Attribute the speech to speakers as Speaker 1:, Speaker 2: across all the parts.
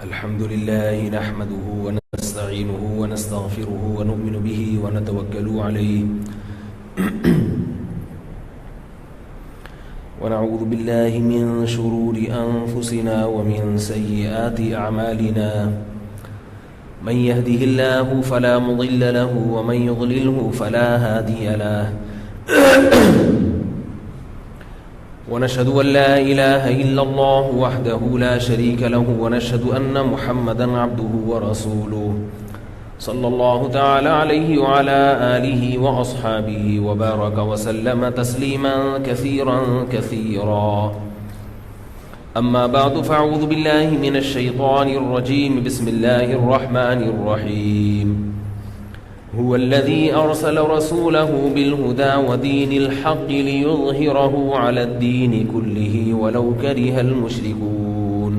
Speaker 1: الحمد لله نحمده ونستعينه ونستغفره ونؤمن به ونتوكل عليه ونعوذ بالله من شرور أنفسنا ومن سيئات أعمالنا من يهده الله فلا مضل له ومن يضلله فلا هادي له ونشهد أن لا إله إلا الله وحده لا شريك له ونشهد أن محمدا عبده ورسوله صلى الله تعالى عليه وعلى آله وأصحابه وبارك وسلم تسليما كثيرا كثيرا أما بعد فأعوذ بالله من الشيطان الرجيم بسم الله الرحمن الرحيم هو الذي أرسل رسوله بالهدى ودين الحق ليظهره على الدين كله ولو كره المشركون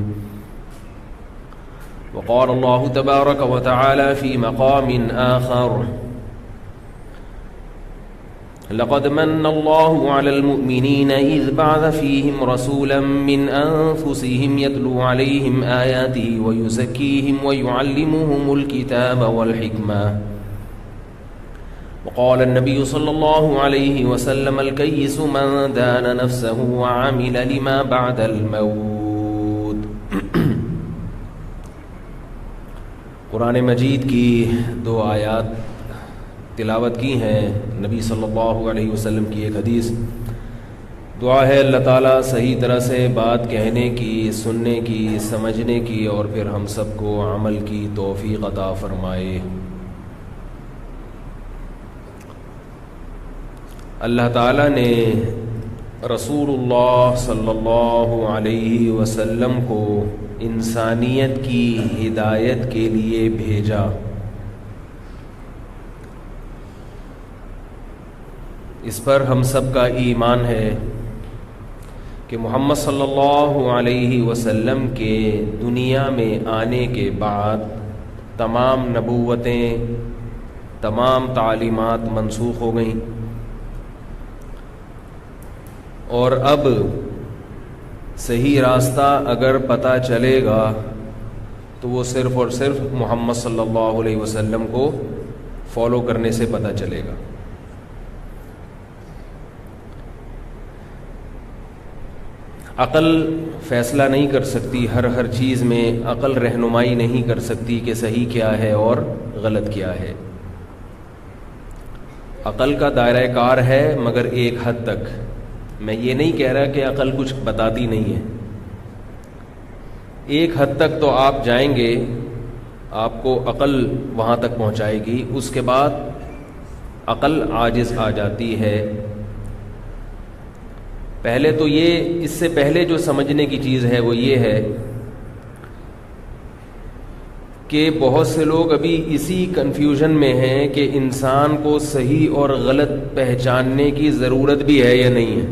Speaker 1: وقال الله تبارك وتعالى في مقام آخر لقد من الله على المؤمنين إذ بعث فيهم رسولا من أنفسهم يتلو عليهم آياته ويزكيهم ويعلمهم الكتاب والحكمة وقال النبي صلى الله عليه وسلم الكيس من دان نفسه وعمل لما بعد الموت قرآن مجید کی دو آیات تلاوت کی ہیں، نبی صلی اللہ علیہ وسلم کی ایک حدیث۔ دعا ہے اللہ تعالیٰ صحیح طرح سے بات کہنے کی، سننے کی، سمجھنے کی اور پھر ہم سب کو عمل کی توفیق عطا فرمائے۔ اللہ تعالیٰ نے رسول اللہ صلی اللہ علیہ وسلم کو انسانیت کی ہدایت کے لیے بھیجا۔ اس پر ہم سب کا ایمان ہے کہ محمد صلی اللہ علیہ وسلم کے دنیا میں آنے کے بعد تمام نبوتیں، تمام تعلیمات منسوخ ہو گئیں، اور اب صحیح راستہ اگر پتہ چلے گا تو وہ صرف اور صرف محمد صلی اللہ علیہ وسلم کو فالو کرنے سے پتہ چلے گا۔ عقل فیصلہ نہیں کر سکتی، ہر چیز میں عقل رہنمائی نہیں کر سکتی کہ صحیح کیا ہے اور غلط کیا ہے۔ عقل کا دائرہ کار ہے مگر ایک حد تک۔ میں یہ نہیں کہہ رہا کہ عقل کچھ بتاتی نہیں ہے، ایک حد تک تو آپ جائیں گے، آپ کو عقل وہاں تک پہنچائے گی، اس کے بعد عقل عاجز آ جاتی ہے۔ پہلے تو یہ، اس سے پہلے جو سمجھنے کی چیز ہے وہ یہ ہے کہ بہت سے لوگ ابھی اسی کنفیوژن میں ہیں کہ انسان کو صحیح اور غلط پہچاننے کی ضرورت بھی ہے یا نہیں ہے۔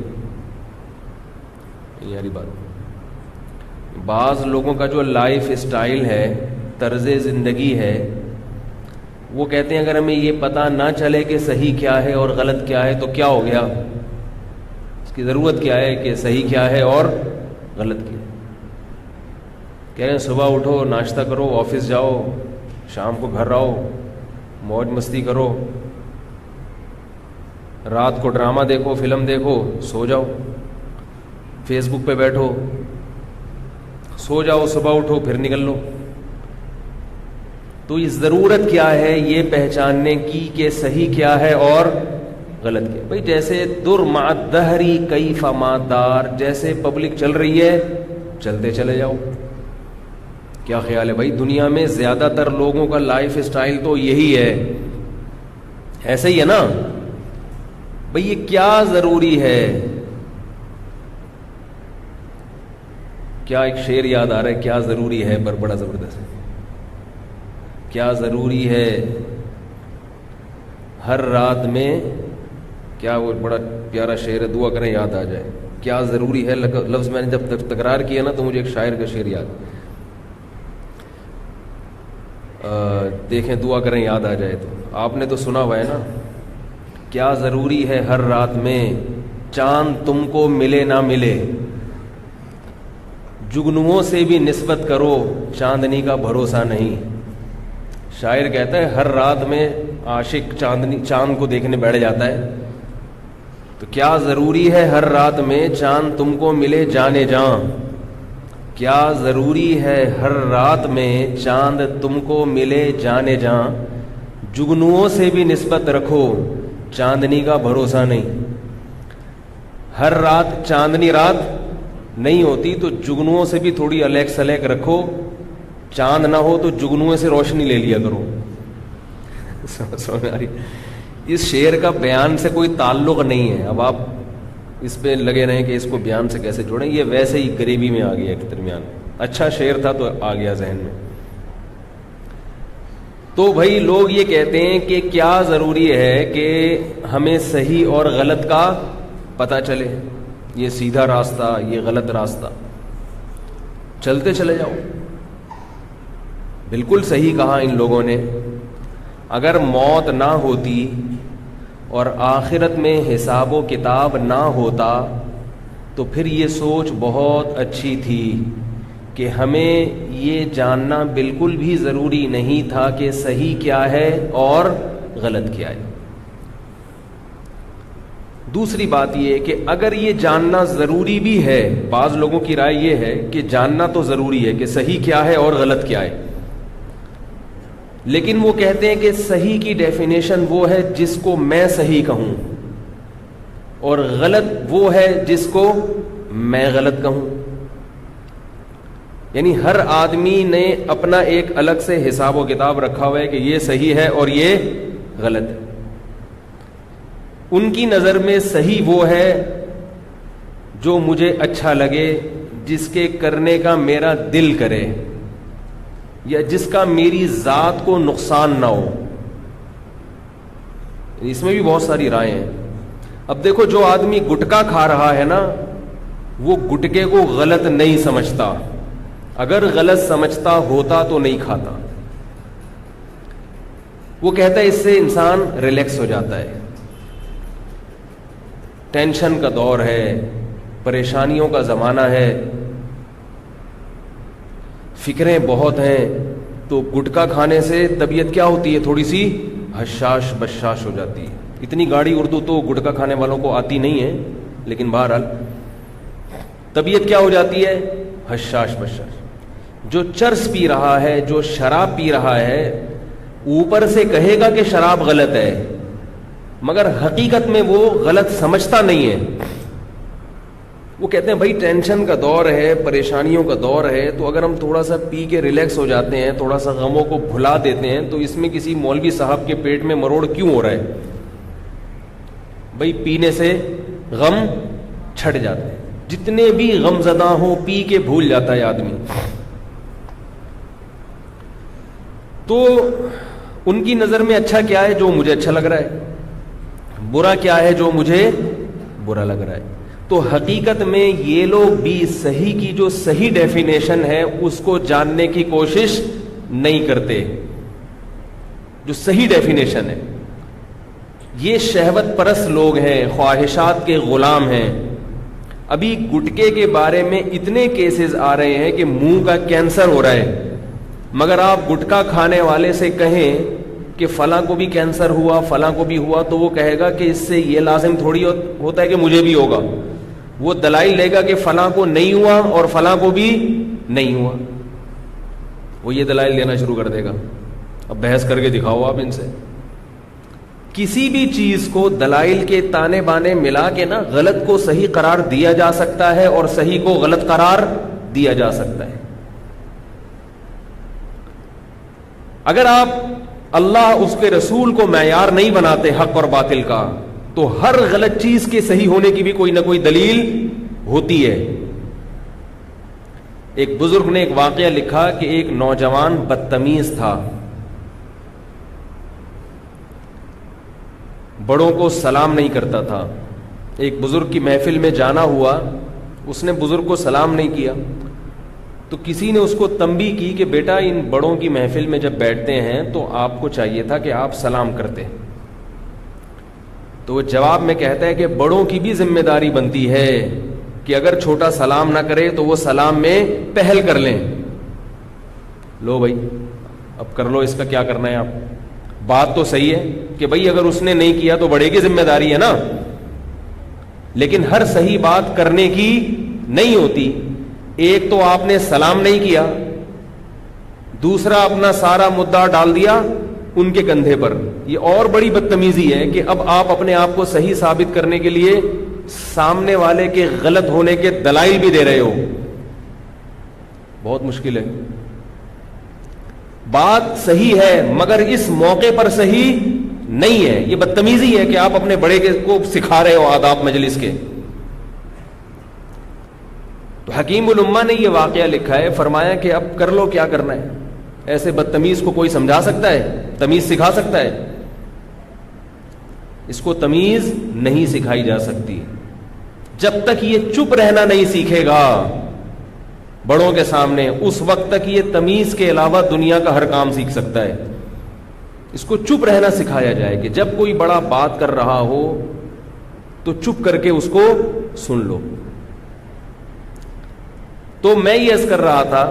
Speaker 1: یاری بات، بعض لوگوں کا جو لائف اسٹائل ہے، طرز زندگی ہے، وہ کہتے ہیں اگر ہمیں یہ پتہ نہ چلے کہ صحیح کیا ہے اور غلط کیا ہے تو کیا ہو گیا، اس کی ضرورت کیا ہے کہ صحیح کیا ہے اور غلط کیا ہے۔ کہہ رہے ہیں صبح اٹھو، ناشتہ کرو، آفس جاؤ، شام کو گھر آؤ، موج مستی کرو، رات کو ڈرامہ دیکھو، فلم دیکھو، سو جاؤ، فیس بک پہ بیٹھو، سو جاؤ، صبح اٹھو پھر نکل لو۔ تو یہ ضرورت کیا ہے یہ پہچاننے کی کہ صحیح کیا ہے اور غلط کیا ہے۔ بھائی جیسے در مع الدہری کیف ما دار، جیسے پبلک چل رہی ہے چلتے چلے جاؤ۔ کیا خیال ہے بھائی، دنیا میں زیادہ تر لوگوں کا لائف اسٹائل تو یہی ہے، ایسے ہی ہے نا بھائی۔ یہ کیا ضروری ہے، کیا ایک شعر یاد آ رہا ہے، کیا ضروری ہے، پر بڑا زبردست ہے۔ کیا ضروری ہے ہر رات میں، کیا وہ بڑا پیارا شعر ہے، دعا کریں یاد آ جائے۔ کیا ضروری ہے لفظ میں نے جب تکرار کیا نا تو مجھے ایک شاعر کا شعر یاد، دیکھیں دعا کریں یاد آ جائے تو۔ آپ نے تو سنا ہوا ہے نا، کیا ضروری ہے ہر رات میں چاند تم کو ملے نہ ملے، جگنوؤں سے بھی نسبت کرو چاندنی کا بھروسہ نہیں. شاعر کہتا ہے ہر رات میں عاشق چاند کو دیکھنے بیٹھ جاتا ہے. تو کیا ضروری ہے ہر رات میں چاند تم کو ملے جانے جاں؟ کیا ضروری ہے ہر رات میں چاند تم کو ملے جانے جاں؟ جگنوؤں سے بھی نسبت رکھو چاندنی کا بھروسہ نہیں. ہر رات چاندنی رات نہیں ہوتی تو جگنوؤں سے بھی تھوڑی الیک سلیک رکھو. چاند نہ ہو تو جگنوؤں سے روشنی لے لیا کرو. سمجھ آ رہی؟ اس شعر کا بیان سے کوئی تعلق نہیں ہے. اب آپ اس پہ لگے رہیں کہ اس کو بیان سے کیسے جوڑیں. یہ ویسے ہی غریبی میں آ گیا ایک درمیان. اچھا شعر تھا تو آ گیا ذہن میں. تو بھائی لوگ یہ کہتے ہیں کہ کیا ضروری ہے کہ ہمیں صحیح اور غلط کا پتہ چلے. یہ سیدھا راستہ، یہ غلط راستہ، چلتے چلے جاؤ. بالکل صحیح کہا ان لوگوں نے. اگر موت نہ ہوتی اور آخرت میں حساب و کتاب نہ ہوتا تو پھر یہ سوچ بہت اچھی تھی کہ ہمیں یہ جاننا بالکل بھی ضروری نہیں تھا کہ صحیح کیا ہے اور غلط کیا ہے. دوسری بات یہ کہ اگر یہ جاننا ضروری بھی ہے، بعض لوگوں کی رائے یہ ہے کہ جاننا تو ضروری ہے کہ صحیح کیا ہے اور غلط کیا ہے، لیکن وہ کہتے ہیں کہ صحیح کی ڈیفینیشن وہ ہے جس کو میں صحیح کہوں، اور غلط وہ ہے جس کو میں غلط کہوں. یعنی ہر آدمی نے اپنا ایک الگ سے حساب و کتاب رکھا ہوا ہے کہ یہ صحیح ہے اور یہ غلط ہے. ان کی نظر میں صحیح وہ ہے جو مجھے اچھا لگے، جس کے کرنے کا میرا دل کرے، یا جس کا میری ذات کو نقصان نہ ہو. اس میں بھی بہت ساری رائے ہیں. اب دیکھو جو آدمی گٹکا کھا رہا ہے نا، وہ گٹکے کو غلط نہیں سمجھتا. اگر غلط سمجھتا ہوتا تو نہیں کھاتا. وہ کہتا ہے اس سے انسان ریلیکس ہو جاتا ہے. ٹینشن کا دور ہے، پریشانیوں کا زمانہ ہے، فکریں بہت ہیں، تو گٹکا کھانے سے طبیعت کیا ہوتی ہے؟ تھوڑی سی حشاش بشاش ہو جاتی ہے. اتنی گاڑی اردو تو گٹکا کھانے والوں کو آتی نہیں ہے، لیکن بہرحال طبیعت کیا ہو جاتی ہے؟ حشاش بشاش. جو چرس پی رہا ہے، جو شراب پی رہا ہے، اوپر سے کہے گا کہ شراب غلط ہے، مگر حقیقت میں وہ غلط سمجھتا نہیں ہے. وہ کہتے ہیں بھائی ٹینشن کا دور ہے، پریشانیوں کا دور ہے، تو اگر ہم تھوڑا سا پی کے ریلیکس ہو جاتے ہیں، تھوڑا سا غموں کو بھلا دیتے ہیں، تو اس میں کسی مولوی صاحب کے پیٹ میں مروڑ کیوں ہو رہا ہے؟ بھائی پینے سے غم چھٹ جاتے ہیں. جتنے بھی غم زدہ ہوں پی کے بھول جاتا ہے آدمی. تو ان کی نظر میں اچھا کیا ہے؟ جو مجھے اچھا لگ رہا ہے. برا کیا ہے؟ جو مجھے برا لگ رہا ہے. تو حقیقت میں یہ لوگ بھی صحیح کی جو صحیح ڈیفینیشن ہے اس کو جاننے کی کوشش نہیں کرتے. جو صحیح ڈیفینیشن ہے، یہ شہوت پرست لوگ ہیں، خواہشات کے غلام ہیں. ابھی گٹکے کے بارے میں اتنے کیسز آ رہے ہیں کہ منہ کا کینسر ہو رہا ہے، مگر آپ گٹکا کھانے والے سے کہیں کہ فلاں کو بھی کینسر ہوا، فلاں کو بھی ہوا، تو وہ کہے گا کہ اس سے یہ لازم تھوڑی ہوتا ہے کہ مجھے بھی ہوگا. وہ دلائل لے گا کہ فلاں کو نہیں ہوا اور فلاں کو بھی نہیں ہوا. وہ یہ دلائل دینا شروع کر دے گا. اب بحث کر کے دکھاؤ آپ ان سے. کسی بھی چیز کو دلائل کے تانے بانے ملا کے نا غلط کو صحیح قرار دیا جا سکتا ہے اور صحیح کو غلط قرار دیا جا سکتا ہے. اگر آپ اللہ اس کے رسول کو معیار نہیں بناتے حق اور باطل کا، تو ہر غلط چیز کے صحیح ہونے کی بھی کوئی نہ کوئی دلیل ہوتی ہے. ایک بزرگ نے ایک واقعہ لکھا کہ ایک نوجوان بدتمیز تھا، بڑوں کو سلام نہیں کرتا تھا. ایک بزرگ کی محفل میں جانا ہوا، اس نے بزرگ کو سلام نہیں کیا، تو کسی نے اس کو تنبیہ کی کہ بیٹا ان بڑوں کی محفل میں جب بیٹھتے ہیں تو آپ کو چاہیے تھا کہ آپ سلام کرتے. تو وہ جواب میں کہتا ہے کہ بڑوں کی بھی ذمہ داری بنتی ہے کہ اگر چھوٹا سلام نہ کرے تو وہ سلام میں پہل کر لیں. لو بھائی اب کر لو, اس کا کیا کرنا ہے آپ. بات تو صحیح ہے کہ بھائی اگر اس نے نہیں کیا تو بڑے کی ذمہ داری ہے نا, لیکن ہر صحیح بات کرنے کی نہیں ہوتی. ایک تو آپ نے سلام نہیں کیا, دوسرا اپنا سارا مدعا ڈال دیا ان کے کندھے پر. یہ اور بڑی بدتمیزی ہے کہ اب آپ اپنے آپ کو صحیح ثابت کرنے کے لیے سامنے والے کے غلط ہونے کے دلائل بھی دے رہے ہو. بہت مشکل ہے. بات صحیح ہے مگر اس موقع پر صحیح نہیں ہے. یہ بدتمیزی ہے کہ آپ اپنے بڑے کو سکھا رہے ہو آداب مجلس کے. تو حکیم الامہ نے یہ واقعہ لکھا ہے, فرمایا کہ اب کر لو کیا کرنا ہے. ایسے بدتمیز کو کوئی سمجھا سکتا ہے, تمیز سکھا سکتا ہے؟ اس کو تمیز نہیں سکھائی جا سکتی جب تک یہ چپ رہنا نہیں سیکھے گا بڑوں کے سامنے. اس وقت تک یہ تمیز کے علاوہ دنیا کا ہر کام سیکھ سکتا ہے. اس کو چپ رہنا سکھایا جائے کہ جب کوئی بڑا بات کر رہا ہو تو چپ کر کے اس کو سن لو. تو میں یہ عرض کر رہا تھا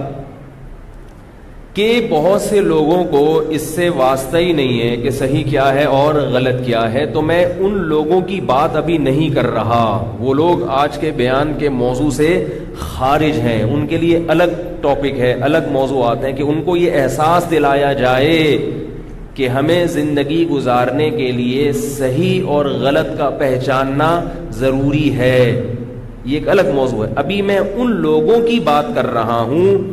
Speaker 1: کہ بہت سے لوگوں کو اس سے واسطہ ہی نہیں ہے کہ صحیح کیا ہے اور غلط کیا ہے. تو میں ان لوگوں کی بات ابھی نہیں کر رہا. وہ لوگ آج کے بیان کے موضوع سے خارج ہیں, ان کے لیے الگ ٹاپک ہے, الگ موضوعات ہیں کہ ان کو یہ احساس دلایا جائے کہ ہمیں زندگی گزارنے کے لیے صحیح اور غلط کا پہچاننا ضروری ہے. یہ ایک الگ موضوع ہے. ابھی میں ان لوگوں کی بات کر رہا ہوں,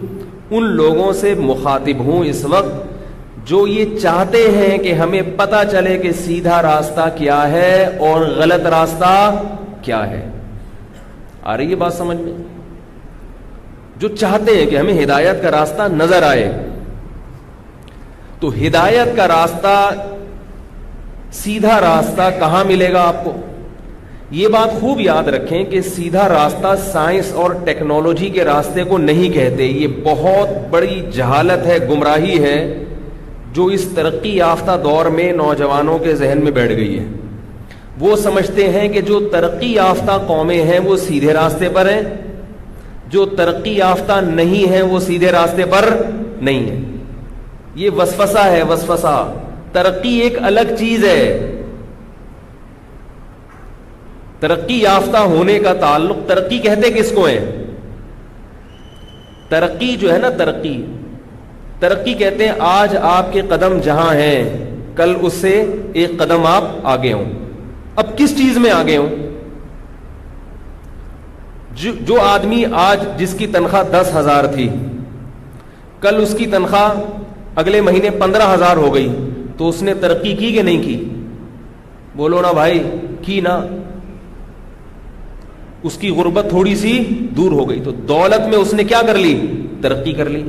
Speaker 1: ان لوگوں سے مخاطب ہوں اس وقت جو یہ چاہتے ہیں کہ ہمیں پتہ چلے کہ سیدھا راستہ کیا ہے اور غلط راستہ کیا ہے. آ رہی ہے بات سمجھ میں؟ جو چاہتے ہیں کہ ہمیں ہدایت کا راستہ نظر آئے. تو ہدایت کا راستہ, سیدھا راستہ کہاں ملے گا آپ کو؟ یہ بات خوب یاد رکھیں کہ سیدھا راستہ سائنس اور ٹیکنالوجی کے راستے کو نہیں کہتے. یہ بہت بڑی جہالت ہے, گمراہی ہے جو اس ترقی یافتہ دور میں نوجوانوں کے ذہن میں بیٹھ گئی ہے. وہ سمجھتے ہیں کہ جو ترقی یافتہ قومیں ہیں وہ سیدھے راستے پر ہیں, جو ترقی یافتہ نہیں ہیں وہ سیدھے راستے پر نہیں ہیں. یہ وسوسہ ہے, وسوسہ. ترقی ایک الگ چیز ہے. ترقی یافتہ ہونے کا تعلق, ترقی کہتے کس کو ہیں؟ ترقی جو ہے نا, ترقی کہتے ہیں آج آپ کے قدم جہاں ہیں کل اس سے ایک قدم آپ آگے ہوں. اب کس چیز میں آگے ہوں؟ جو آدمی آج جس کی تنخواہ 10,000 تھی, کل اس کی تنخواہ اگلے مہینے 15,000 ہو گئی, تو اس نے ترقی کی کہ نہیں کی؟ بولو نا بھائی, کی نا. اس کی غربت تھوڑی سی دور ہو گئی. تو دولت میں اس نے کیا کر لی؟ ترقی کر لی.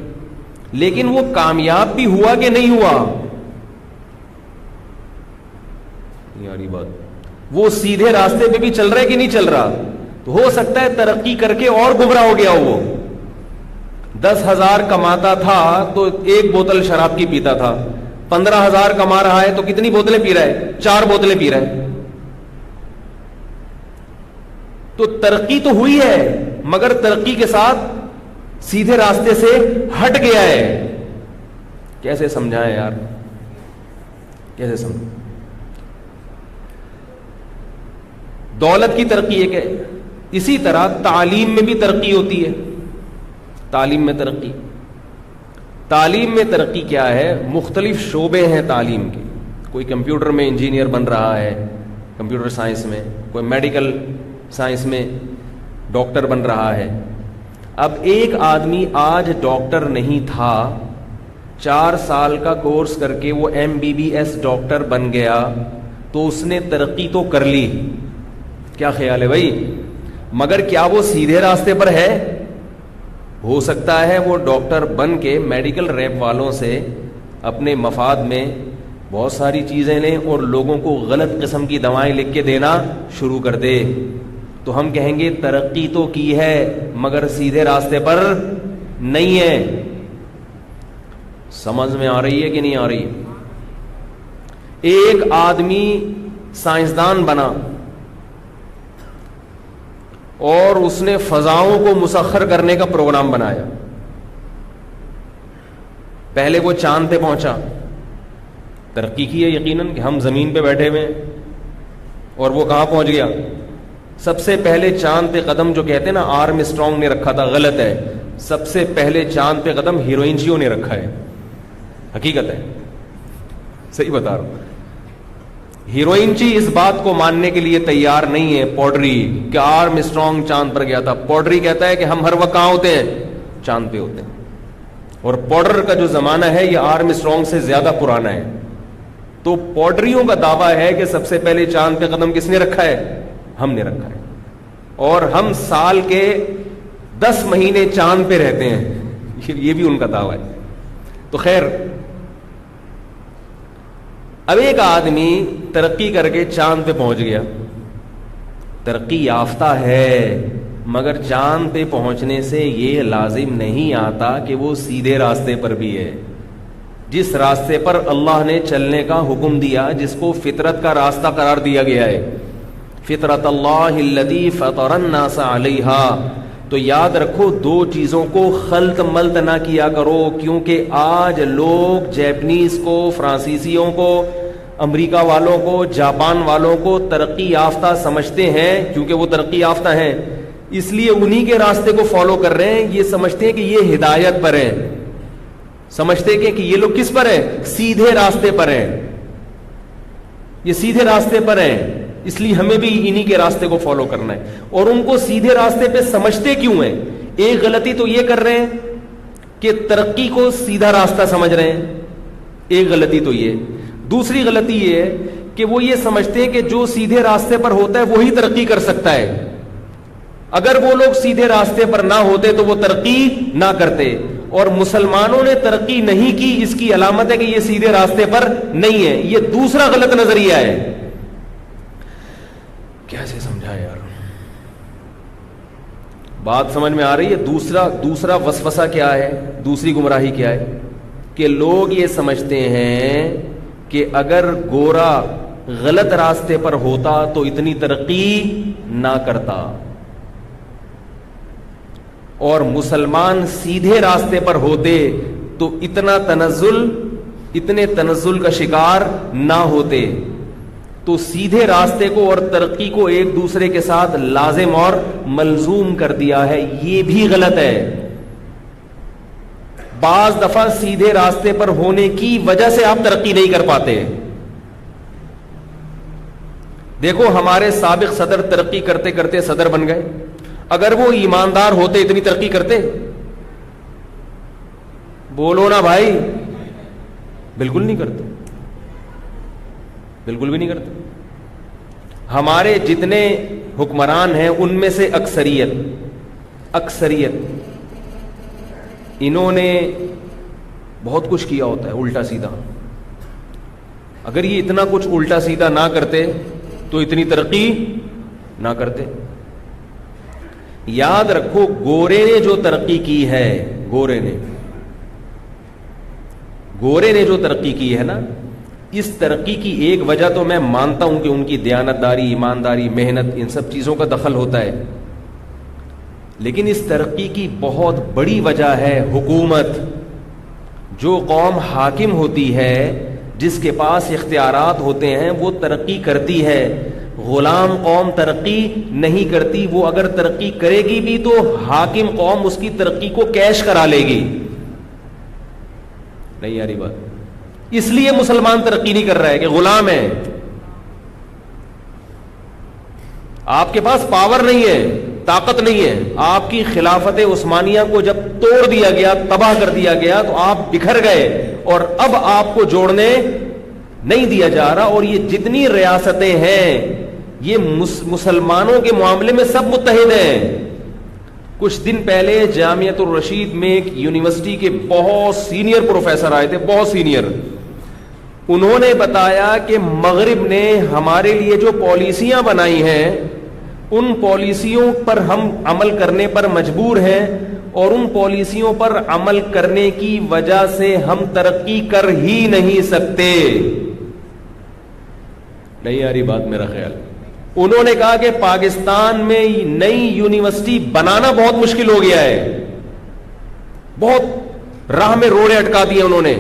Speaker 1: لیکن وہ کامیاب بھی ہوا کہ نہیں ہوا؟ یاری بات, وہ سیدھے راستے پہ بھی چل رہا ہے کہ نہیں چل رہا؟ تو ہو سکتا ہے ترقی کر کے اور گمراہ ہو گیا ہو. وہ 10,000 کماتا تھا تو 1 بوتل شراب کی پیتا تھا, 15,000 کما رہا ہے تو کتنی بوتلیں پی رہا ہے؟ 4 بوتلیں پی رہا ہے. تو ترقی تو ہوئی ہے مگر ترقی کے ساتھ سیدھے راستے سے ہٹ گیا ہے. کیسے سمجھائیں یار, کیسے سمجھیں؟ دولت کی ترقی ایک ہے. اسی طرح تعلیم میں بھی ترقی ہوتی ہے. تعلیم میں ترقی, تعلیم میں ترقی کیا ہے؟ مختلف شعبے ہیں تعلیم کے. کوئی کمپیوٹر میں انجینئر بن رہا ہے, کمپیوٹر سائنس میں, کوئی میڈیکل سائنس میں ڈاکٹر بن رہا ہے. اب ایک آدمی آج ڈاکٹر نہیں تھا, 4 سال کا کورس کر کے وہ MBBS ڈاکٹر بن گیا, تو اس نے ترقی تو کر لی. کیا خیال ہے بھائی؟ مگر کیا وہ سیدھے راستے پر ہے؟ ہو سکتا ہے وہ ڈاکٹر بن کے میڈیکل ریپ والوں سے اپنے مفاد میں بہت ساری چیزیں لیں اور لوگوں کو غلط قسم کی دوائیں لکھ کے دینا شروع کر دے. تو ہم کہیں گے ترقی تو کی ہے مگر سیدھے راستے پر نہیں ہے. سمجھ میں آ رہی ہے کہ نہیں آ رہی؟ ایک آدمی سائنسدان بنا اور اس نے فضاؤں کو مسخر کرنے کا پروگرام بنایا. پہلے وہ چاند پہ پہنچا, ترقی کی ہے یقیناً کہ ہم زمین پہ بیٹھے ہوئے ہیں, اور وہ کہاں پہنچ گیا؟ سب سے پہلے چاند پہ قدم جو کہتے ہیں نا آرم اسٹرانگ نے رکھا تھا, غلط ہے. سب سے پہلے چاند پہ قدم ہیروئن جیو نے رکھا ہے. حقیقت ہے, صحیح بتا رہا ہوں. ہیروئن جی اس بات کو ماننے کے لیے تیار نہیں ہے پوڈری کہ آرم اسٹرانگ چاند پر گیا تھا. پوڈری کہتا ہے کہ ہم ہر وقت کہاں ہوتے ہیں؟ چاند پہ ہوتے ہیں. اور پوڈر کا جو زمانہ ہے یہ آرم اسٹرانگ سے زیادہ پرانا ہے. تو پوڈریوں کا دعویٰ ہے کہ سب سے پہلے چاند پہ قدم کس نے رکھا ہے؟ ہم نے رکھا ہے. اور ہم سال کے 10 مہینے چاند پہ رہتے ہیں, یہ بھی ان کا دعویٰ ہے. تو خیر, اب ایک آدمی ترقی کر کے چاند پہ پہنچ گیا, ترقی یافتہ ہے, مگر چاند پہ پہنچنے سے یہ لازم نہیں آتا کہ وہ سیدھے راستے پر بھی ہے. جس راستے پر اللہ نے چلنے کا حکم دیا, جس کو فطرت کا راستہ قرار دیا گیا ہے, فطرت اللہ الذی فطر الناس علیہا, تو یاد رکھو دو چیزوں کو خلط ملط نہ کیا کرو, کیونکہ آج لوگ جیپنیز کو, فرانسیسیوں کو, امریکہ والوں کو, جاپان والوں کو ترقی یافتہ سمجھتے ہیں. کیونکہ وہ ترقی یافتہ ہیں اس لیے انہی کے راستے کو فالو کر رہے ہیں. یہ سمجھتے ہیں کہ یہ ہدایت پر ہیں, سمجھتے کہ یہ لوگ کس پر ہیں؟ سیدھے راستے پر ہیں, یہ سیدھے راستے پر ہیں, اس لیے ہمیں بھی انہی کے راستے کو فالو کرنا ہے. اور ان کو سیدھے راستے پہ سمجھتے کیوں ہیں؟ ایک غلطی تو یہ کر رہے ہیں کہ ترقی کو سیدھا راستہ سمجھ رہے ہیں, ایک غلطی تو یہ. دوسری غلطی یہ ہے کہ وہ یہ سمجھتے ہیں کہ جو سیدھے راستے پر ہوتا ہے وہی ترقی کر سکتا ہے. اگر وہ لوگ سیدھے راستے پر نہ ہوتے تو وہ ترقی نہ کرتے, اور مسلمانوں نے ترقی نہیں کی اس کی علامت ہے کہ یہ سیدھے راستے پر نہیں ہے. یہ دوسرا غلط نظریہ ہے. کیسے سمجھا یار, بات سمجھ میں آ رہی ہے؟ دوسرا وسوسہ کیا ہے, دوسری گمراہی کیا ہے کہ لوگ یہ سمجھتے ہیں کہ اگر گورا غلط راستے پر ہوتا تو اتنی ترقی نہ کرتا, اور مسلمان سیدھے راستے پر ہوتے تو اتنے تنزل کا شکار نہ ہوتے. تو سیدھے راستے کو اور ترقی کو ایک دوسرے کے ساتھ لازم اور ملزوم کر دیا ہے. یہ بھی غلط ہے. بعض دفعہ سیدھے راستے پر ہونے کی وجہ سے آپ ترقی نہیں کر پاتے. دیکھو ہمارے سابق صدر ترقی کرتے کرتے صدر بن گئے. اگر وہ ایماندار ہوتے اتنی ترقی کرتے؟ بولو نا بھائی, بالکل نہیں کرتے, بالکل بھی نہیں کرتے. ہمارے جتنے حکمران ہیں ان میں سے اکثریت انہوں نے بہت کچھ کیا ہوتا ہے الٹا سیدھا. اگر یہ اتنا کچھ الٹا سیدھا نہ کرتے تو اتنی ترقی نہ کرتے. یاد رکھو گورے نے جو ترقی کی ہے, گورے نے جو ترقی کی ہے نا, اس ترقی کی ایک وجہ تو میں مانتا ہوں کہ ان کی دیانتداری, ایمانداری, محنت, ان سب چیزوں کا دخل ہوتا ہے. لیکن اس ترقی کی بہت بڑی وجہ ہے حکومت. جو قوم حاکم ہوتی ہے, جس کے پاس اختیارات ہوتے ہیں, وہ ترقی کرتی ہے. غلام قوم ترقی نہیں کرتی. وہ اگر ترقی کرے گی بھی تو حاکم قوم اس کی ترقی کو کیش کرا لے گی. نہیں یاری بات. اس لیے مسلمان ترقی نہیں کر رہا ہے کہ غلام ہے. آپ کے پاس پاور نہیں ہے, طاقت نہیں ہے. آپ کی خلافت عثمانیہ کو جب توڑ دیا گیا, تباہ کر دیا گیا, تو آپ بکھر گئے اور اب آپ کو جوڑنے نہیں دیا جا رہا. اور یہ جتنی ریاستیں ہیں یہ مسلمانوں کے معاملے میں سب متحد ہیں. کچھ دن پہلے جامعۃ الرشید میں ایک یونیورسٹی کے بہت سینئر پروفیسر آئے تھے, بہت سینئر. انہوں نے بتایا کہ مغرب نے ہمارے لیے جو پالیسیاں بنائی ہیں ان پالیسیوں پر ہم عمل کرنے پر مجبور ہیں, اور ان پالیسیوں پر عمل کرنے کی وجہ سے ہم ترقی کر ہی نہیں سکتے. نہیں آ رہی بات میرا خیال. انہوں نے کہا کہ پاکستان میں نئی یونیورسٹی بنانا بہت مشکل ہو گیا ہے، بہت راہ میں روڑے اٹکا دیے انہوں نے.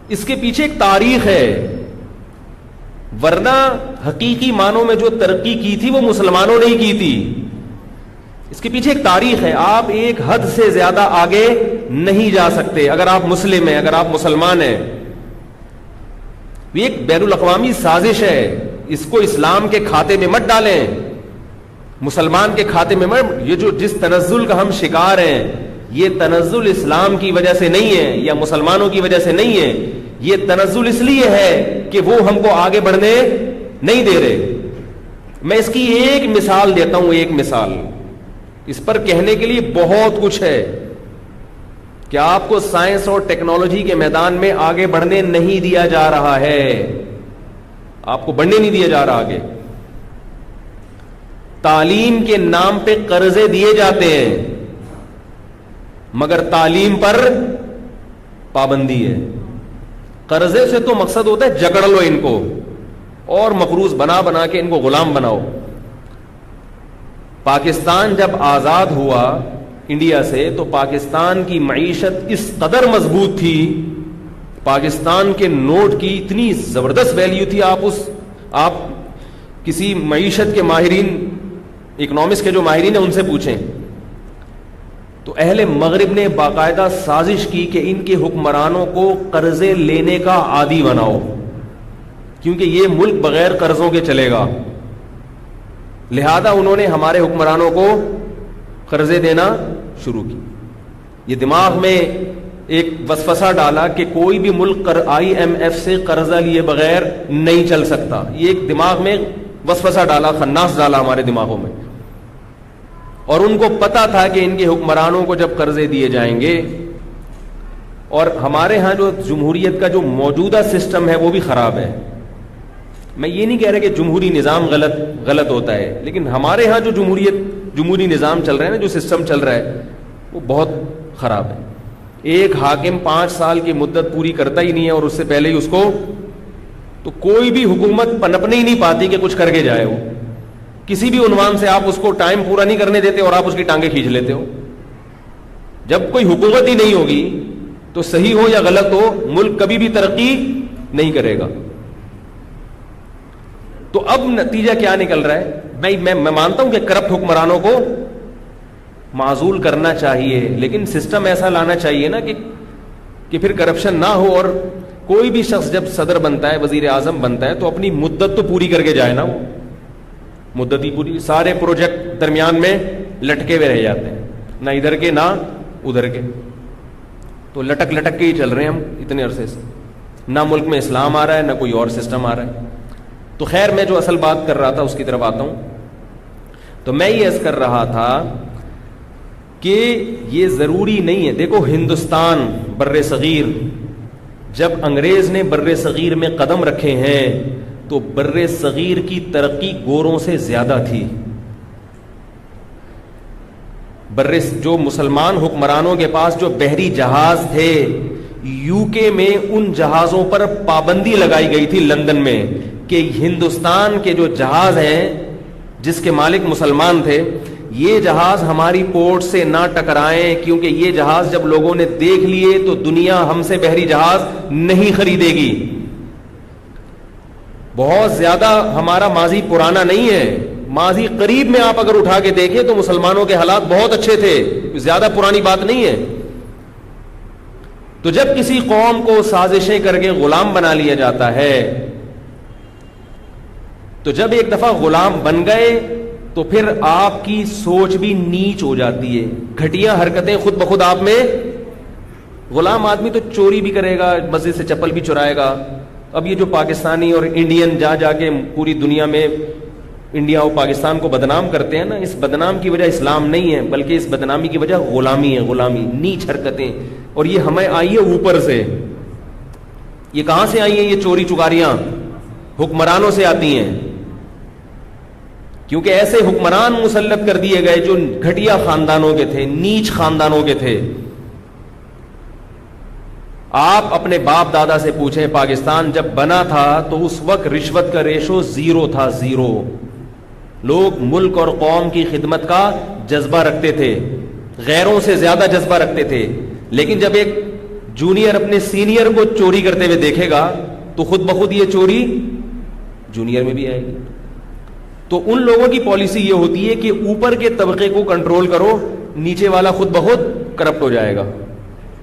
Speaker 1: اس کے پیچھے ایک تاریخ ہے، ورنہ حقیقی معنوں میں جو ترقی کی تھی وہ مسلمانوں نے ہی کی تھی. اس کے پیچھے ایک تاریخ ہے. آپ ایک حد سے زیادہ آگے نہیں جا سکتے اگر آپ مسلم ہیں، اگر آپ مسلمان ہیں. یہ ایک بین الاقوامی سازش ہے، اس کو اسلام کے کھاتے میں مت ڈالیں، مسلمان کے کھاتے میں مت. یہ جو جس تنزل کا ہم شکار ہیں، یہ تنزل اسلام کی وجہ سے نہیں ہے یا مسلمانوں کی وجہ سے نہیں ہے. یہ تنزل اس لیے ہے کہ وہ ہم کو آگے بڑھنے نہیں دے رہے. میں اس کی ایک مثال دیتا ہوں، ایک مثال. اس پر کہنے کے لیے بہت کچھ ہے کہ آپ کو سائنس اور ٹیکنالوجی کے میدان میں آگے بڑھنے نہیں دیا جا رہا ہے، آپ کو بڑھنے نہیں دیا جا رہا آگے. تعلیم کے نام پہ قرضے دیے جاتے ہیں مگر تعلیم پر پابندی ہے. قرضے سے تو مقصد ہوتا ہے جکڑ لو ان کو اور مقروض بنا بنا کے ان کو غلام بناؤ. پاکستان جب آزاد ہوا انڈیا سے تو پاکستان کی معیشت اس قدر مضبوط تھی، پاکستان کے نوٹ کی اتنی زبردست ویلیو تھی. آپ کسی معیشت کے ماہرین، اکنامکس کے جو ماہرین ہیں ان سے پوچھیں تو اہل مغرب نے باقاعدہ سازش کی کہ ان کے حکمرانوں کو قرضے لینے کا عادی بناؤ، کیونکہ یہ ملک بغیر قرضوں کے چلے گا. لہذا انہوں نے ہمارے حکمرانوں کو قرضے دینا شروع کی. یہ دماغ میں ایک وسوسہ ڈالا کہ کوئی بھی ملک IMF سے قرضہ لیے بغیر نہیں چل سکتا. یہ ایک دماغ میں وسوسہ ڈالا، خناس ڈالا ہمارے دماغوں میں. اور ان کو پتا تھا کہ ان کے حکمرانوں کو جب قرضے دیے جائیں گے، اور ہمارے ہاں جو جمہوریت کا جو موجودہ سسٹم ہے وہ بھی خراب ہے. میں یہ نہیں کہہ رہا کہ جمہوری نظام غلط ہوتا ہے، لیکن ہمارے ہاں جو جمہوری نظام چل رہا ہے نا، جو سسٹم چل رہا ہے وہ بہت خراب ہے. ایک حاکم 5 سال کی مدت پوری کرتا ہی نہیں ہے اور اس سے پہلے ہی اس کو تو کوئی بھی حکومت پنپنے ہی نہیں پاتی کہ کچھ کر کے جائے. وہ کسی بھی عنوان سے آپ اس کو ٹائم پورا نہیں کرنے دیتے اور آپ اس کی ٹانگیں کھینچ لیتے ہو. جب کوئی حکومت ہی نہیں ہوگی تو صحیح ہو یا غلط ہو، ملک کبھی بھی ترقی نہیں کرے گا. تو اب نتیجہ کیا نکل رہا ہے؟ میں مانتا ہوں کہ کرپٹ حکمرانوں کو معزول کرنا چاہیے، لیکن سسٹم ایسا لانا چاہیے نا کہ پھر کرپشن نہ ہو. اور کوئی بھی شخص جب صدر بنتا ہے، وزیر اعظم بنتا ہے، تو اپنی مدت تو پوری کر کے جائے نا. وہ مدت ہی پوری، سارے پروجیکٹ درمیان میں لٹکے ہوئے رہ جاتے ہیں، نہ ادھر کے نہ ادھر کے. تو لٹک کے ہی چل رہے ہیں ہم اتنے عرصے سے. نہ ملک میں اسلام آ رہا ہے، نہ کوئی اور سسٹم آ رہا ہے. تو خیر، میں جو اصل بات کر رہا تھا اس کی طرف آتا ہوں. تو میں یہ عرض کر رہا تھا کہ یہ ضروری نہیں ہے. دیکھو ہندوستان بر صغیر، جب انگریز نے بر صغیر میں قدم رکھے ہیں تو بر صغیر کی ترقی گوروں سے زیادہ تھی. جو مسلمان حکمرانوں کے پاس جو بحری جہاز تھے، UK میں ان جہازوں پر پابندی لگائی گئی تھی لندن میں کہ ہندوستان کے جو جہاز ہیں جس کے مالک مسلمان تھے، یہ جہاز ہماری پورٹ سے نہ ٹکرائیں، کیونکہ یہ جہاز جب لوگوں نے دیکھ لیے تو دنیا ہم سے بحری جہاز نہیں خریدے گی. بہت زیادہ ہمارا ماضی پرانا نہیں ہے، ماضی قریب میں آپ اگر اٹھا کے دیکھیں تو مسلمانوں کے حالات بہت اچھے تھے، زیادہ پرانی بات نہیں ہے. تو جب کسی قوم کو سازشیں کر کے غلام بنا لیا جاتا ہے، تو جب ایک دفعہ غلام بن گئے تو پھر آپ کی سوچ بھی نیچ ہو جاتی ہے. گھٹیا حرکتیں خود بخود آپ میں. غلام آدمی تو چوری بھی کرے گا، مسجد سے چپل بھی چرائے گا. اب یہ جو پاکستانی اور انڈین جا کے پوری دنیا میں انڈیا اور پاکستان کو بدنام کرتے ہیں نا، اس بدنام کی وجہ اسلام نہیں ہے، بلکہ اس بدنامی کی وجہ غلامی ہے. غلامی، نیچ حرکتیں. اور یہ ہمیں آئی ہے اوپر سے. یہ کہاں سے آئی ہیں؟ یہ چوری چکاریاں حکمرانوں سے آتی ہیں، کیونکہ ایسے حکمران مسلط کر دیے گئے جو گھٹیا خاندانوں کے تھے، نیچ خاندانوں کے تھے. آپ اپنے باپ دادا سے پوچھیں، پاکستان جب بنا تھا تو اس وقت رشوت کا ریشو 0 تھا، 0۔ لوگ ملک اور قوم کی خدمت کا جذبہ رکھتے تھے، غیروں سے زیادہ جذبہ رکھتے تھے، لیکن جب ایک جونیئر اپنے سینئر کو چوری کرتے ہوئے دیکھے گا تو خود بخود یہ چوری جونیئر میں بھی آئے گی۔ تو ان لوگوں کی پالیسی یہ ہوتی ہے کہ اوپر کے طبقے کو کنٹرول کرو، نیچے والا خود بخود کرپٹ ہو جائے گا،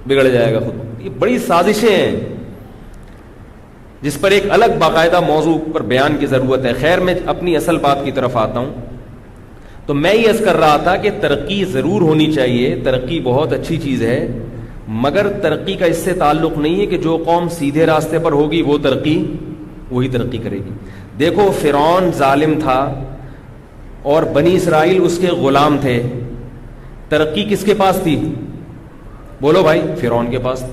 Speaker 1: بگڑ جائے گا خود۔ یہ بڑی سازشیں ہیں جس پر ایک الگ باقاعدہ موضوع پر بیان کی ضرورت ہے۔ خیر، میں اپنی اصل بات کی طرف آتا ہوں۔ تو میں یہ عرض کر رہا تھا کہ ترقی ضرور ہونی چاہیے، ترقی بہت اچھی چیز ہے، مگر ترقی کا اس سے تعلق نہیں ہے کہ جو قوم سیدھے راستے پر ہوگی وہ وہی ترقی کرے گی۔ دیکھو، فرعون ظالم تھا اور بنی اسرائیل اس کے غلام تھے، ترقی کس کے پاس تھی؟ بولو بھائی، فرعون کے پاس۔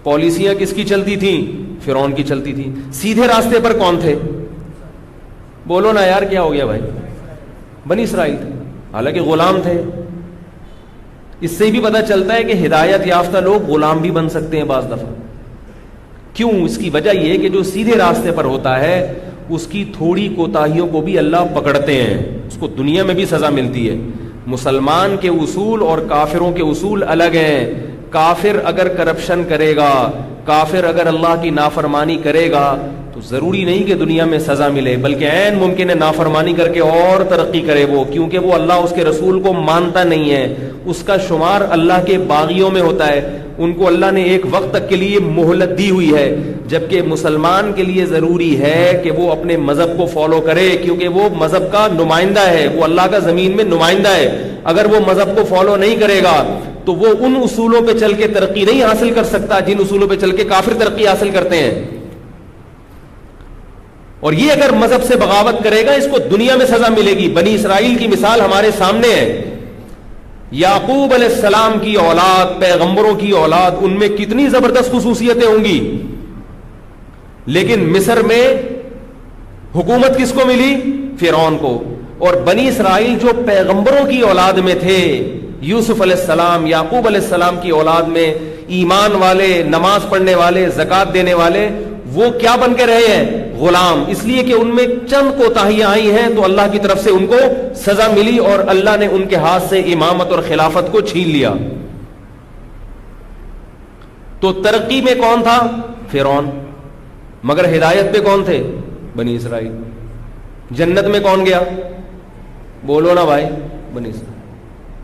Speaker 1: پالیسیاں کس کی چلتی تھیں؟ فرعون کی چلتی تھی۔ سیدھے راستے پر کون تھے؟ بولو نا یار، کیا ہو گیا بھائی؟ بنی اسرائیل تھے، حالانکہ غلام تھے۔ اس سے بھی پتہ چلتا ہے کہ ہدایت یافتہ لوگ غلام بھی بن سکتے ہیں بعض دفعہ۔ کیوں؟ اس کی وجہ یہ کہ جو سیدھے راستے پر ہوتا ہے اس کی تھوڑی کوتاہیوں کو بھی اللہ پکڑتے ہیں، اس کو دنیا میں بھی سزا ملتی ہے۔ مسلمان کے اصول اور کافروں کے اصول الگ ہیں۔ کافر اگر کرپشن کرے گا، کافر اگر اللہ کی نافرمانی کرے گا تو ضروری نہیں کہ دنیا میں سزا ملے، بلکہ عین ممکن ہے نافرمانی کر کے اور ترقی کرے وہ، کیونکہ وہ اللہ اس کے رسول کو مانتا نہیں ہے، اس کا شمار اللہ کے باغیوں میں ہوتا ہے، ان کو اللہ نے ایک وقت تک کے لیے مہلت دی ہوئی ہے، جبکہ مسلمان کے لیے ضروری ہے کہ وہ اپنے مذہب کو فالو کرے، کیونکہ وہ مذہب کا نمائندہ ہے، وہ اللہ کا زمین میں نمائندہ ہے۔ اگر وہ مذہب کو فالو نہیں کرے گا تو وہ ان اصولوں پہ چل کے ترقی نہیں حاصل کر سکتا جن اصولوں پہ چل کے کافر ترقی حاصل کرتے ہیں۔ اور یہ اگر مذہب سے بغاوت کرے گا اس کو دنیا میں سزا ملے گی۔ بنی اسرائیل کی مثال ہمارے سامنے ہے، یعقوب علیہ السلام کی اولاد، پیغمبروں کی اولاد، ان میں کتنی زبردست خصوصیتیں ہوں گی، لیکن مصر میں حکومت کس کو ملی؟ فرعون کو۔ اور بنی اسرائیل جو پیغمبروں کی اولاد میں تھے، یوسف علیہ السلام، یعقوب علیہ السلام کی اولاد میں ایمان والے، نماز پڑھنے والے، زکوٰۃ دینے والے، وہ کیا بن کے رہے ہیں؟ غلام، اس لیے کہ ان میں چند کوتاہیاں آئی ہیں تو اللہ کی طرف سے ان کو سزا ملی اور اللہ نے ان کے ہاتھ سے امامت اور خلافت کو چھین لیا۔ تو ترقی میں کون تھا؟ فرعون، مگر ہدایت پہ کون تھے؟ بنی اسرائیل۔ جنت میں کون گیا؟ بولو نا بھائی، بنی اسرائیل۔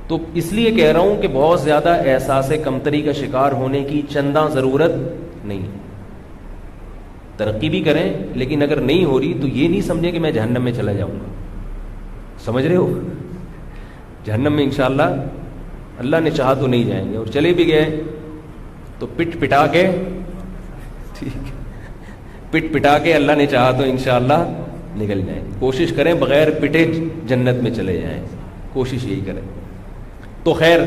Speaker 1: تو اس لیے کہہ رہا ہوں کہ بہت زیادہ احساس کمتری کا شکار ہونے کی چنداں ضرورت نہیں۔ ترقی بھی کریں، لیکن اگر نہیں ہو رہی تو یہ نہیں سمجھے کہ میں جہنم میں چلا جاؤں گا۔ سمجھ رہے ہو؟ جہنم میں انشاءاللہ اللہ نے چاہا تو نہیں جائیں گے، اور چلے بھی گئے تو پٹ پٹا کے، ٹھیک، پٹ پٹا کے اللہ نے چاہا تو انشاءاللہ نکل جائیں گے۔ کوشش کریں بغیر پٹے جنت میں چلے جائیں، کوشش یہی کریں۔ تو خیر،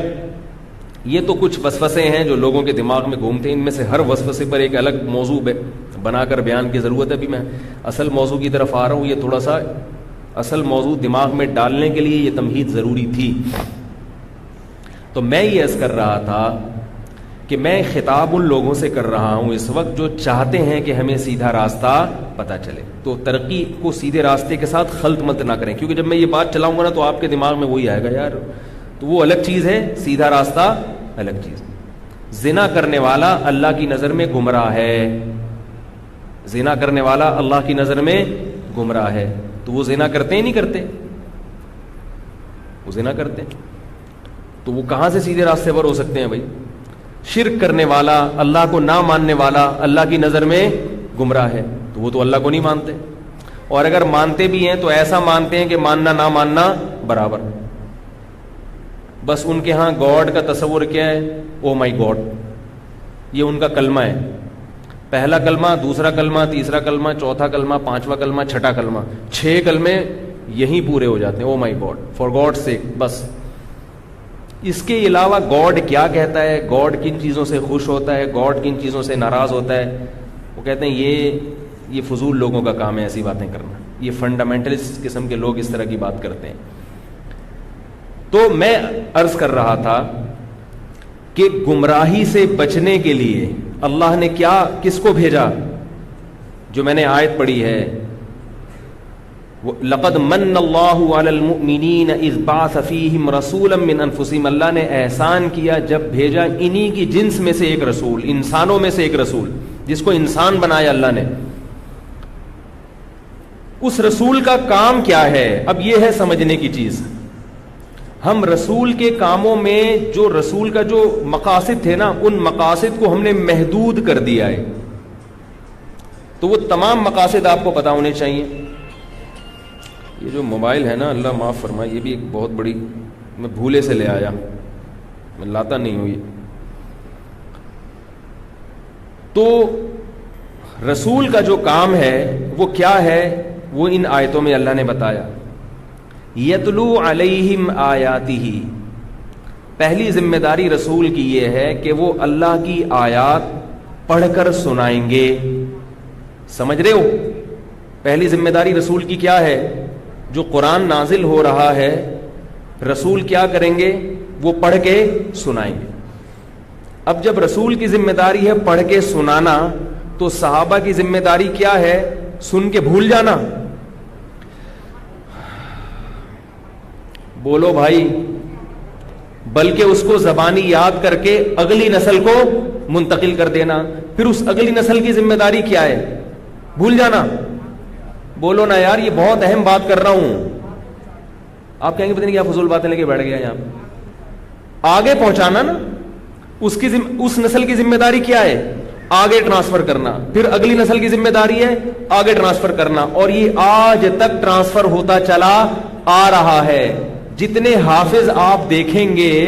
Speaker 1: یہ تو کچھ وسوسے ہیں جو لوگوں کے دماغ میں گھومتے ہیں، ان میں سے ہر وسوسے پر ایک الگ موضوع بنا کر بیان کی ضرورت ہے۔ ابھی میں اصل موضوع کی طرف آ رہا ہوں، یہ تھوڑا سا اصل موضوع دماغ میں ڈالنے کے لیے یہ تمہید ضروری تھی۔ تو میں یہ عرض کر رہا تھا کہ میں خطاب ان لوگوں سے کر رہا ہوں اس وقت جو چاہتے ہیں کہ ہمیں سیدھا راستہ پتہ چلے، تو ترقی کو سیدھے راستے کے ساتھ خلط مت نہ کریں، کیونکہ جب میں یہ بات چلاؤں گا نا تو آپ کے دماغ میں وہی آئے گا، یار تو وہ الگ چیز ہے، سیدھا راستہ الگ چیز۔ زنا کرنے والا اللہ کی نظر میں گمراہ ہے، زنا کرنے والا اللہ کی نظر میں گمراہ ہے، تو وہ زنا کرتے ہی نہیں کرتے، وہ زنا کرتے ہیں، تو وہ کہاں سے سیدھے راستے پر ہو سکتے ہیں بھائی؟ شرک کرنے والا، اللہ کو نہ ماننے والا اللہ کی نظر میں گمراہ ہے، تو وہ تو اللہ کو نہیں مانتے، اور اگر مانتے بھی ہیں تو ایسا مانتے ہیں کہ ماننا نہ ماننا برابر۔ بس ان کے ہاں گاڈ کا تصور کیا ہے؟ او مائی گاڈ، یہ ان کا کلمہ ہے، پہلا کلمہ، دوسرا کلمہ، تیسرا کلمہ، چوتھا کلمہ، پانچواں کلمہ، چھٹا کلمہ، 6 کلمے یہیں پورے ہو جاتے ہیں، او مائی گاڈ، فار گاڈ سیک، بس۔ اس کے علاوہ گاڈ کیا کہتا ہے، گاڈ کن چیزوں سے خوش ہوتا ہے، گاڈ کن چیزوں سے ناراض ہوتا ہے، وہ کہتے ہیں یہ فضول لوگوں کا کام ہے ایسی باتیں کرنا، یہ فنڈامنٹلسٹ قسم کے لوگ اس طرح کی بات کرتے ہیں۔ تو میں عرض کر رہا تھا کہ گمراہی سے بچنے کے لیے اللہ نے کس کو بھیجا؟ جو میں نے آیت پڑھی ہے، لقد من اللہ علی المؤمنین اذ بعث فیہم رسولا من انفسہم، اللہ نے احسان کیا جب بھیجا انہی کی جنس میں سے ایک رسول، انسانوں میں سے ایک رسول، جس کو انسان بنایا اللہ نے۔ اس رسول کا کام کیا ہے؟ اب یہ ہے سمجھنے کی چیز۔ ہم رسول کے کاموں میں جو رسول کا جو مقاصد تھے نا، ان مقاصد کو ہم نے محدود کر دیا ہے، تو وہ تمام مقاصد آپ کو پتہ ہونے چاہیے۔ یہ جو موبائل ہے نا، اللہ معاف فرمائے، یہ بھی ایک بہت بڑی، میں بھولے سے لے آیا، میں لاتا نہیں ہوں یہ۔ تو رسول کا جو کام ہے وہ کیا ہے؟ وہ ان آیتوں میں اللہ نے بتایا۔ یتلو علیہم آیاتہ، پہلی ذمہ داری رسول کی یہ ہے کہ وہ اللہ کی آیات پڑھ کر سنائیں گے۔ سمجھ رہے ہو؟ پہلی ذمہ داری رسول کی کیا ہے؟ جو قرآن نازل ہو رہا ہے، رسول کیا کریں گے؟ وہ پڑھ کے سنائیں گے۔ اب جب رسول کی ذمہ داری ہے پڑھ کے سنانا، تو صحابہ کی ذمہ داری کیا ہے؟ سن کے بھول جانا؟ بولو بھائی، بلکہ اس کو زبانی یاد کر کے اگلی نسل کو منتقل کر دینا۔ پھر اس اگلی نسل کی ذمہ داری کیا ہے؟ بھول جانا؟ بولو نا یار، یہ بہت اہم بات کر رہا ہوں۔ آپ کہیں گے پتہ نہیں کیا فضول باتیں لے کے بیٹھ گیا یہاں پہ۔ آگے پہنچانا نا، اس نسل کی ذمہ داری کیا ہے؟ آگے ٹرانسفر کرنا۔ پھر اگلی نسل کی ذمہ داری ہے آگے ٹرانسفر کرنا، اور یہ آج تک ٹرانسفر ہوتا چلا آ رہا ہے۔ جتنے حافظ آپ دیکھیں گے،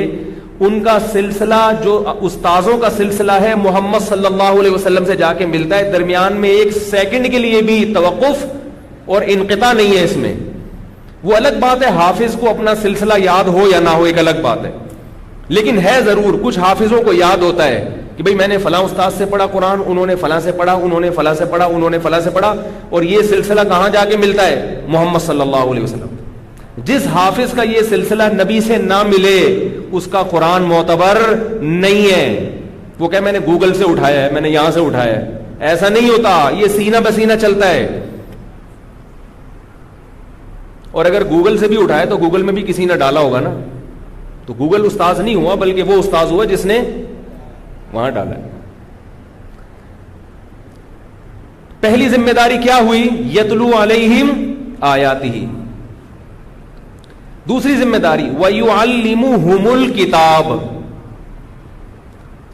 Speaker 1: ان کا سلسلہ جو استاذوں کا سلسلہ ہے محمد صلی اللہ علیہ وسلم سے جا کے ملتا ہے، درمیان میں ایک سیکنڈ کے لیے بھی توقف اور انقطاع نہیں ہے اس میں۔ وہ الگ بات ہے حافظ کو اپنا سلسلہ یاد ہو یا نہ ہو، ایک الگ بات ہے، لیکن ہے ضرور کچھ حافظوں کو یاد ہوتا ہے کہ بھئی میں نے فلاں استاد سے پڑھا قرآن، انہوں نے فلاں سے پڑھا، انہوں نے فلاں سے پڑھا، انہوں نے فلاں سے پڑھا، اور یہ سلسلہ کہاں جا کے ملتا ہے؟ محمد صلی اللہ علیہ وسلم۔ جس حافظ کا یہ سلسلہ نبی سے نہ ملے، اس کا قرآن معتبر نہیں ہے۔ وہ کہ میں نے گوگل سے اٹھایا ہے، میں نے یہاں سے اٹھایا ہے، ایسا نہیں ہوتا، یہ سینہ بسینہ چلتا ہے۔ اور اگر گوگل سے بھی اٹھایا تو گوگل میں بھی کسی نے ڈالا ہوگا نا، تو گوگل استاذ نہیں ہوا، بلکہ وہ استاذ ہوا جس نے وہاں ڈالا ہے۔ پہلی ذمہ داری کیا ہوئی؟ یتلو علیہم آیاتہ۔ دوسری ذمہ داری وَيُعَلِّمُهُمُ الْكِتَابَ،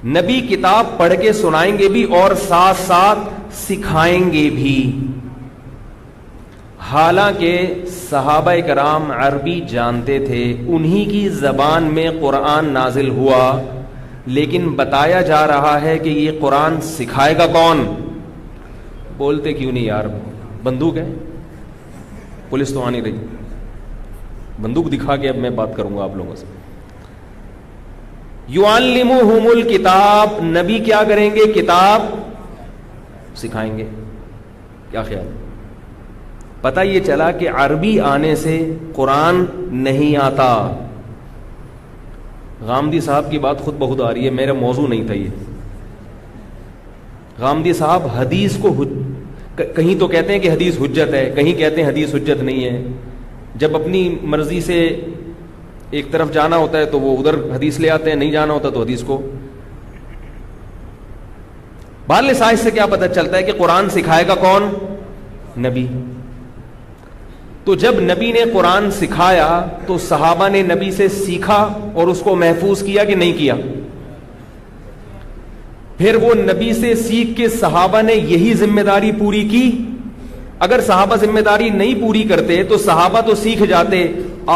Speaker 1: نبی کتاب پڑھ کے سنائیں گے بھی اور ساتھ ساتھ سکھائیں گے بھی۔ حالانکہ صحابہ کرام عربی جانتے تھے، انہی کی زبان میں قرآن نازل ہوا، لیکن بتایا جا رہا ہے کہ یہ قرآن سکھائے گا کون؟ بولتے کیوں نہیں یار؟ بندوق ہے، پولیس تو آ نہیں رہی، بندوق دکھا کے اب میں بات کروں گا آپ لوگوں سے۔ یعلمہم الکتاب، نبی کیا کریں گے؟ کتاب سکھائیں گے۔ کیا خیال؟ پتہ یہ چلا کہ عربی آنے سے قرآن نہیں آتا۔ غامدی صاحب کی بات خود بخود آ رہی ہے، میرا موضوع نہیں تھا یہ۔ غامدی صاحب حدیث کو کہیں تو کہتے ہیں کہ حدیث حجت ہے، کہیں کہتے ہیں حدیث حجت نہیں ہے۔ جب اپنی مرضی سے ایک طرف جانا ہوتا ہے تو وہ ادھر حدیث لے آتے ہیں، نہیں جانا ہوتا تو حدیث کو۔ بال سائز سے کیا پتہ چلتا ہے کہ قرآن سکھائے گا کون؟ نبی۔ تو جب نبی نے قرآن سکھایا تو صحابہ نے نبی سے سیکھا اور اس کو محفوظ کیا کہ نہیں کیا؟ پھر وہ نبی سے سیکھ کے صحابہ نے یہی ذمہ داری پوری کی۔ اگر صحابہ ذمہ داری نہیں پوری کرتے تو صحابہ تو سیکھ جاتے،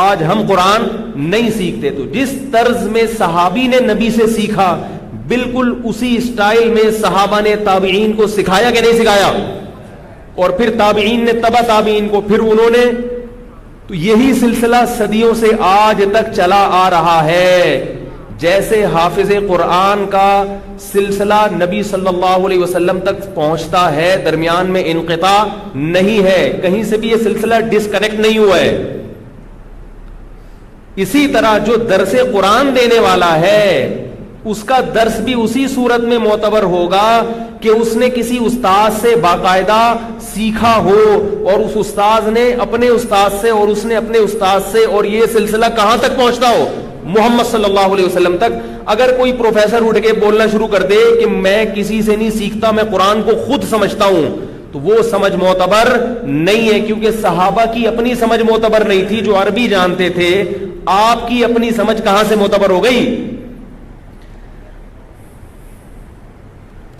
Speaker 1: آج ہم قرآن نہیں سیکھتے۔ تو جس طرز میں صحابی نے نبی سے سیکھا، بالکل اسی اسٹائل میں صحابہ نے تابعین کو سکھایا کہ نہیں سکھایا؟ اور پھر تابعین نے تبع تابعین کو، پھر انہوں نے، تو یہی سلسلہ صدیوں سے آج تک چلا آ رہا ہے۔ جیسے حافظ قرآن کا سلسلہ نبی صلی اللہ علیہ وسلم تک پہنچتا ہے، درمیان میں انقطاع نہیں ہے، کہیں سے بھی یہ سلسلہ ڈسکنیکٹ نہیں ہوا ہے۔ اسی طرح جو درس قرآن دینے والا ہے، اس کا درس بھی اسی صورت میں معتبر ہوگا کہ اس نے کسی استاد سے باقاعدہ سیکھا ہو اور اس استاد نے اپنے استاد سے اور اس نے اپنے استاد سے, اور یہ سلسلہ کہاں تک پہنچتا ہو؟ محمد صلی اللہ علیہ وسلم تک. اگر کوئی پروفیسر اٹھ کے بولنا شروع کر دے کہ میں کسی سے نہیں سیکھتا, میں قرآن کو خود سمجھتا ہوں, تو وہ سمجھ معتبر نہیں ہے, کیونکہ صحابہ کی اپنی سمجھ معتبر نہیں تھی جو عربی جانتے تھے. آپ کی اپنی سمجھ کہاں سے معتبر ہو گئی؟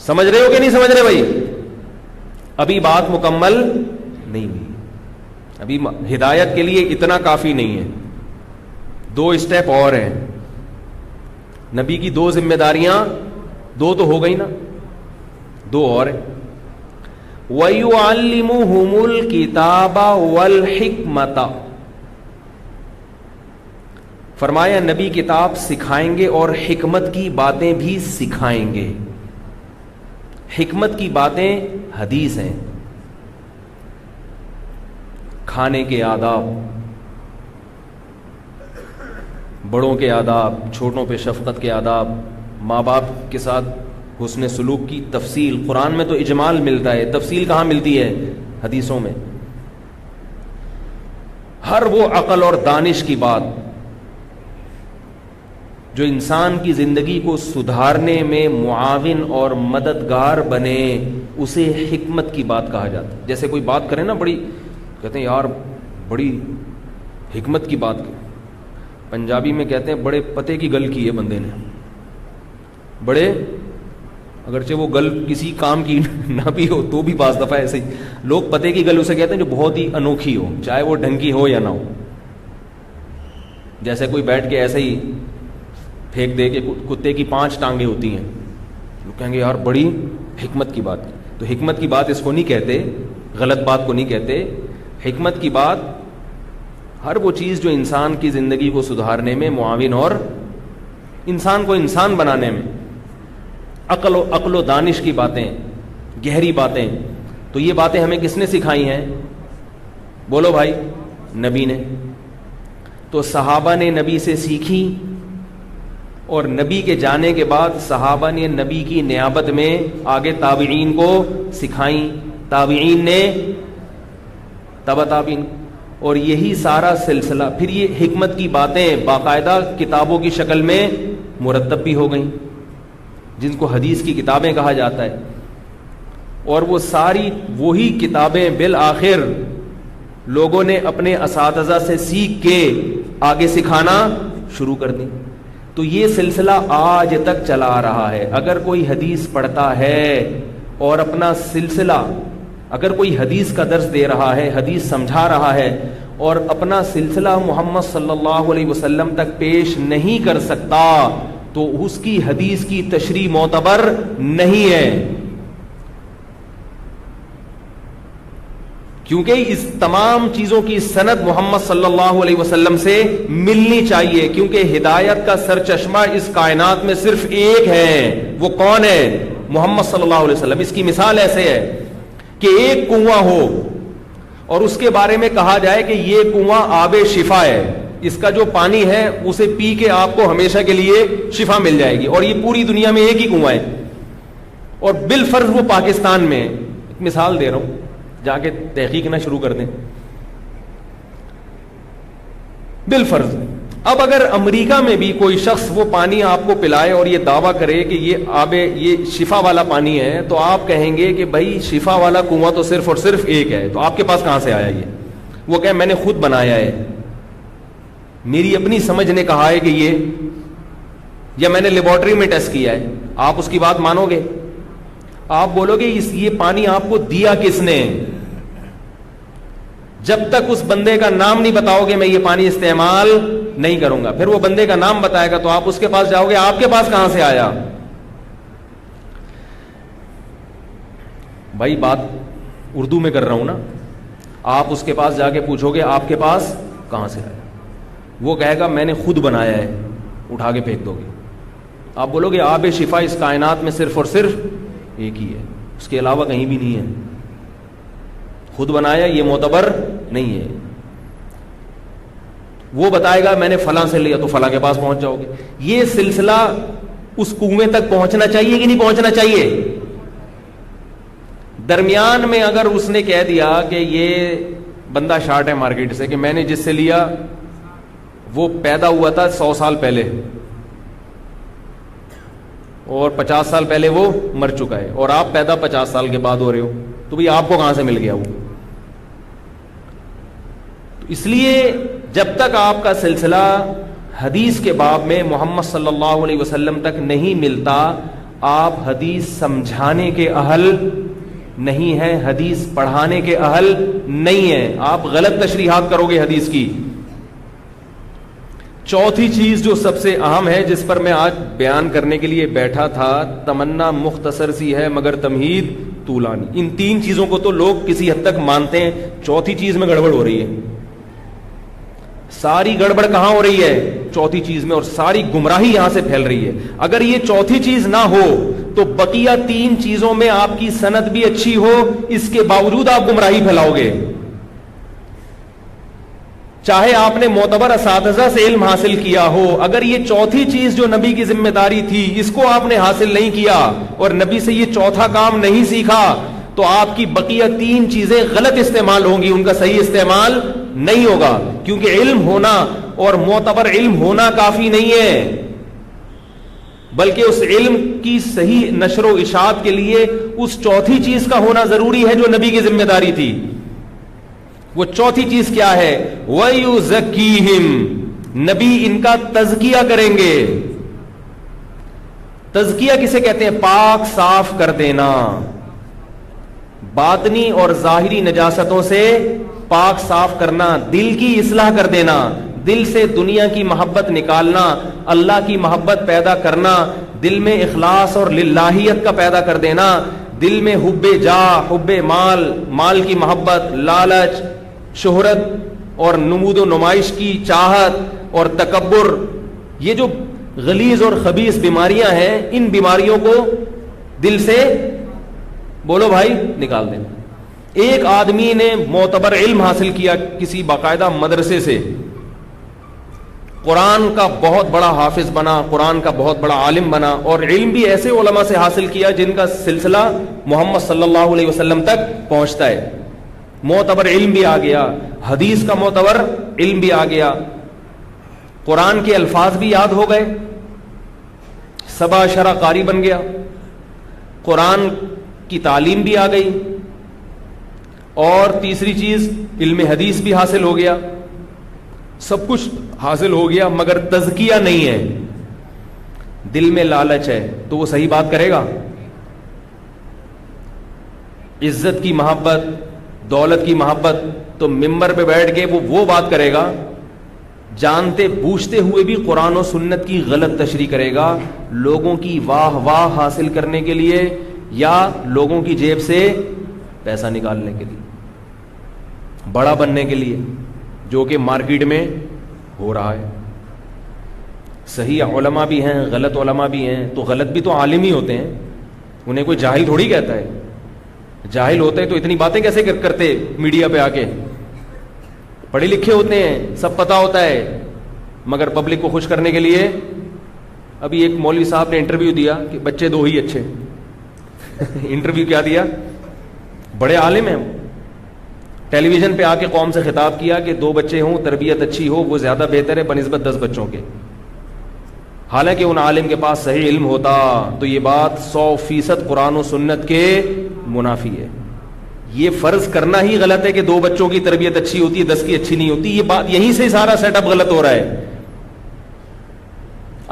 Speaker 1: سمجھ رہے ہو کہ نہیں سمجھ رہے بھائی؟ ابھی بات مکمل نہیں ہوئی, ابھی ہدایت کے لیے اتنا کافی نہیں ہے, 2 اسٹیپ اور ہیں. نبی کی 2 ذمہ داریاں, 2 تو ہو گئی نا, 2 اور ہیں. وَيُعَلِّمُهُمُ الْكِتَابَ وَالْحِكْمَةَ, فرمایا نبی کتاب سکھائیں گے اور حکمت کی باتیں بھی سکھائیں گے. حکمت کی باتیں حدیث ہیں, کھانے کے آداب, بڑوں کے آداب, چھوٹوں پہ شفقت کے آداب, ماں باپ کے ساتھ حسن سلوک کی تفصیل. قرآن میں تو اجمال ملتا ہے, تفصیل کہاں ملتی ہے؟ حدیثوں میں. ہر وہ عقل اور دانش کی بات جو انسان کی زندگی کو سدھارنے میں معاون اور مددگار بنے, اسے حکمت کی بات کہا جاتا ہے. جیسے کوئی بات کرے نا بڑی, کہتے ہیں یار بڑی حکمت کی بات کی. پنجابی میں کہتے ہیں بڑے پتے کی گل کی ہے بندے نے. بڑے, اگرچہ وہ گل کسی کام کی نہ بھی ہو تو بھی بعض دفعہ ایسے ہی لوگ پتے کی گل اسے کہتے ہیں جو بہت ہی انوکھی ہو, چاہے وہ ڈھنگ کی ہو یا نہ ہو. جیسے کوئی بیٹھ کے ایسے ہی پھینک دے کہ کتے کی 5 ٹانگیں ہوتی ہیں, لوگ کہیں گے یار بڑی حکمت کی بات. تو حکمت کی بات اس کو نہیں کہتے, غلط بات کو نہیں کہتے. حکمت کی بات ہر وہ چیز جو انسان کی زندگی کو سدھارنے میں معاون اور انسان کو انسان بنانے میں, عقل و دانش کی باتیں, گہری باتیں. تو یہ باتیں ہمیں کس نے سکھائی ہیں؟ بولو بھائی, نبی نے. تو صحابہ نے نبی سے سیکھی, اور نبی کے جانے کے بعد صحابہ نے نبی کی نیابت میں آگے تابعین کو سکھائیں, تابعین نے تبع تابعین, اور یہی سارا سلسلہ. پھر یہ حکمت کی باتیں باقاعدہ کتابوں کی شکل میں مرتب بھی ہو گئیں, جن کو حدیث کی کتابیں کہا جاتا ہے. اور وہ ساری وہی کتابیں بالآخر لوگوں نے اپنے اساتذہ سے سیکھ کے آگے سکھانا شروع کر دی. تو یہ سلسلہ آج تک چلا آ رہا ہے. اگر کوئی حدیث پڑھتا ہے اور اپنا سلسلہ, اگر کوئی حدیث کا درس دے رہا ہے, حدیث سمجھا رہا ہے, اور اپنا سلسلہ محمد صلی اللہ علیہ وسلم تک پیش نہیں کر سکتا, تو اس کی حدیث کی تشریح معتبر نہیں ہے. کیونکہ اس تمام چیزوں کی سند محمد صلی اللہ علیہ وسلم سے ملنی چاہیے, کیونکہ ہدایت کا سرچشمہ اس کائنات میں صرف ایک ہے. وہ کون ہے؟ محمد صلی اللہ علیہ وسلم. اس کی مثال ایسے ہے کہ ایک کنواں ہو اور اس کے بارے میں کہا جائے کہ یہ کنواں آب شفا ہے, اس کا جو پانی ہے اسے پی کے آپ کو ہمیشہ کے لیے شفا مل جائے گی, اور یہ پوری دنیا میں ایک ہی کنواں ہے, اور بالفرض وہ پاکستان میں. ایک مثال دے رہا ہوں, جا کے تحقیق نہ شروع کر دیں. بالفرض اب اگر امریکہ میں بھی کوئی شخص وہ پانی آپ کو پلائے اور یہ دعویٰ کرے کہ یہ شفا والا پانی ہے, تو آپ کہیں گے کہ بھائی شفا والا کنواں تو صرف اور صرف ایک ہے, تو آپ کے پاس کہاں سے آیا یہ؟ وہ کہے میں نے خود بنایا ہے, میری اپنی سمجھ نے کہا ہے کہ یہ, یا میں نے لیبارٹری میں ٹیسٹ کیا ہے. آپ اس کی بات مانو گے؟ آپ بولو گے یہ پانی آپ کو دیا کس نے؟ جب تک اس بندے کا نام نہیں بتاؤ گے میں یہ پانی استعمال نہیں کروں گا. پھر وہ بندے کا نام بتائے گا تو آپ اس کے پاس جاؤ گے, آپ کے پاس کہاں سے آیا؟ بھائی بات اردو میں کر رہا ہوں نا. آپ اس کے پاس جا کے پوچھو گے آپ کے پاس کہاں سے آیا, وہ کہے گا میں نے خود بنایا ہے, اٹھا کے پھینک دو گے. آپ بولو گے آب شفا اس کائنات میں صرف اور صرف ایک ہی ہے, اس کے علاوہ کہیں بھی نہیں ہے, خود بنایا, یہ معتبر نہیں ہے. وہ بتائے گا میں نے فلاں سے لیا, تو فلاں کے پاس پہنچ جاؤ گے. یہ سلسلہ اس کنویں تک پہنچنا چاہیے کہ نہیں پہنچنا چاہیے؟ درمیان میں اگر اس نے کہہ دیا کہ یہ بندہ شارٹ ہے مارکیٹ سے، کہ میں نے جس سے لیا وہ پیدا ہوا تھا 100 سال پہلے اور 50 سال پہلے وہ مر چکا ہے، اور آپ پیدا 50 سال کے بعد ہو رہے ہو، تو بھئی آپ کو کہاں سے مل گیا وہ؟ اس لیے جب تک آپ کا سلسلہ حدیث کے باب میں محمد صلی اللہ علیہ وسلم تک نہیں ملتا، آپ حدیث سمجھانے کے اہل نہیں ہیں، حدیث پڑھانے کے اہل نہیں ہیں، آپ غلط تشریحات کرو گے حدیث کی۔ چوتھی چیز جو سب سے اہم ہے، جس پر میں آج بیان کرنے کے لیے بیٹھا تھا، تمنا مختصر سی ہے مگر تمہید طولانی۔ ان تین چیزوں کو تو لوگ کسی حد تک مانتے ہیں، چوتھی چیز میں گڑبڑ ہو رہی ہے۔ ساری گڑبڑ کہاں ہو رہی ہے؟ چوتھی چیز میں، اور ساری گمراہی یہاں سے پھیل رہی ہے۔ اگر یہ چوتھی چیز نہ ہو تو بقیہ تین چیزوں میں آپ کی سند بھی اچھی ہو، اس کے باوجود آپ گمراہی پھیلاؤ گے۔ چاہے آپ نے معتبر اساتذہ سے علم حاصل کیا ہو، اگر یہ چوتھی چیز جو نبی کی ذمہ داری تھی اس کو آپ نے حاصل نہیں کیا اور نبی سے یہ چوتھا کام نہیں سیکھا، تو آپ کی بقیہ تین چیزیں غلط استعمال ہوں گی، ان کا صحیح استعمال نہیں ہوگا۔ کیونکہ علم ہونا اور معتبر علم ہونا کافی نہیں ہے، بلکہ اس علم کی صحیح نشر و اشاعت کے لیے اس چوتھی چیز کا ہونا ضروری ہے جو نبی کی ذمہ داری تھی۔ وہ چوتھی چیز کیا ہے؟ وَيُزَكِّيهِمْ، نبی ان کا تزکیہ کریں گے۔ تزکیہ کسے کہتے ہیں؟ پاک صاف کر دینا، باطنی اور ظاہری نجاستوں سے پاک صاف کرنا، دل کی اصلاح کر دینا، دل سے دنیا کی محبت نکالنا، اللہ کی محبت پیدا کرنا، دل میں اخلاص اور للہیت کا پیدا کر دینا، دل میں حب جاہ، حب مال، مال کی محبت، لالچ، شہرت اور نمود و نمائش کی چاہت اور تکبر، یہ جو غلیظ اور خبیث بیماریاں ہیں، ان بیماریوں کو دل سے بولو بھائی نکال دینا۔ ایک آدمی نے معتبر علم حاصل کیا کسی باقاعدہ مدرسے سے، قرآن کا بہت بڑا حافظ بنا، قرآن کا بہت بڑا عالم بنا، اور علم بھی ایسے علماء سے حاصل کیا جن کا سلسلہ محمد صلی اللہ علیہ وسلم تک پہنچتا ہے۔ معتبر علم بھی آ گیا، حدیث کا معتبر علم بھی آ گیا، قرآن کے الفاظ بھی یاد ہو گئے، سبع شرح قاری بن گیا، قرآن کی تعلیم بھی آ گئی، اور تیسری چیز علم حدیث بھی حاصل ہو گیا، سب کچھ حاصل ہو گیا، مگر تزکیہ نہیں ہے، دل میں لالچ ہے، تو وہ صحیح بات کرے گا؟ عزت کی محبت، دولت کی محبت، تو ممبر پہ بیٹھ کے وہ بات کرے گا، جانتے بوجھتے ہوئے بھی قرآن و سنت کی غلط تشریح کرے گا، لوگوں کی واہ واہ حاصل کرنے کے لیے یا لوگوں کی جیب سے پیسہ نکالنے کے لیے، بڑا بننے کے لیے، جو کہ مارکیٹ میں ہو رہا ہے۔ صحیح علماء بھی ہیں، غلط علماء بھی ہیں، تو غلط بھی تو عالم ہی ہوتے ہیں، انہیں کوئی جاہل تھوڑی کہتا ہے، جاہل ہوتے تو اتنی باتیں کیسے کرتے میڈیا پہ آ کے؟ پڑھے لکھے ہوتے ہیں، سب پتہ ہوتا ہے، مگر پبلک کو خوش کرنے کے لیے۔ ابھی ایک مولوی صاحب نے انٹرویو دیا کہ بچے دو ہی اچھے انٹرویو کیا دیا؟ بڑے عالم ہیں، ٹیلی ویژن پہ آ کے قوم سے خطاب کیا کہ 2 بچے ہوں، تربیت اچھی ہو، وہ زیادہ بہتر ہے بنسبت 10 بچوں کے۔ حالانکہ ان عالم کے پاس صحیح علم ہوتا تو یہ بات 100% قرآن و سنت کے منافی ہے۔ یہ فرض کرنا ہی غلط ہے کہ 2 بچوں کی تربیت اچھی ہوتی ہے، 10 کی اچھی نہیں ہوتی، یہ بات یہیں سے سارا سیٹ اپ غلط ہو رہا ہے۔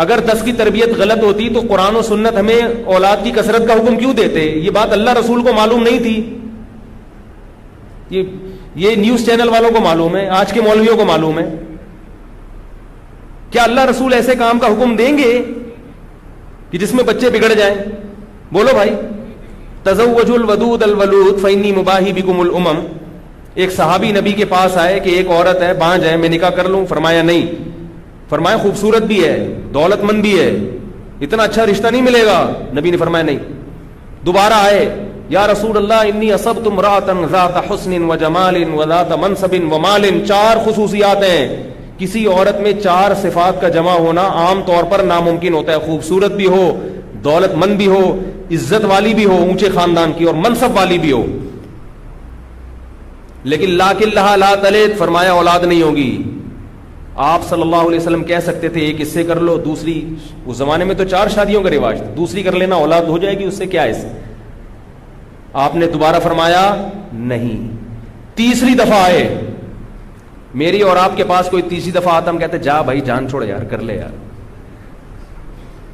Speaker 1: اگر 10 کی تربیت غلط ہوتی تو قرآن و سنت ہمیں اولاد کی کثرت کا حکم کیوں دیتے؟ یہ بات اللہ رسول کو معلوم نہیں تھی، یہ نیوز چینل والوں کو معلوم ہے، آج کے مولویوں کو معلوم ہے۔ کیا اللہ رسول ایسے کام کا حکم دیں گے کہ جس میں بچے بگڑ جائیں؟ بولو بھائی، تزوجوا الودود الولود فإنی مباحی بکم الامم۔ ایک صحابی نبی کے پاس آئے کہ ایک عورت ہے، بانجھ ہے، میں نکاح کر لوں؟ فرمایا نہیں۔ فرمایا خوبصورت بھی ہے، دولت مند بھی ہے، اتنا اچھا رشتہ نہیں ملے گا؟ نبی نے فرمایا نہیں۔ دوبارہ آئے، یا رسول اللہ انی اصبت امرأة ذات حسن و جمال و ذات منصب و مال، 4 خصوصیات ہیں، کسی عورت میں 4 صفات کا جمع ہونا عام طور پر ناممکن ہوتا ہے. خوبصورت بھی ہو, دولت مند بھی ہو, عزت والی بھی ہو, اونچے خاندان کی, اور منصب والی بھی ہو. لیکن لاکن لہا لا تلد, فرمایا اولاد نہیں ہوگی. آپ صلی اللہ علیہ وسلم کہہ سکتے تھے ایک اس سے کر لو, دوسری, اس زمانے میں تو 4 شادیوں کا رواج تھا, دوسری کر لینا اولاد ہو جائے گی, اس سے کیا ہے. آپ نے دوبارہ فرمایا نہیں. تیسری دفعہ آئے, میری اور آپ کے پاس کوئی تیسری دفعہ آتا, ہم کہتے جا بھائی جان چھوڑ یار, کر لے یار,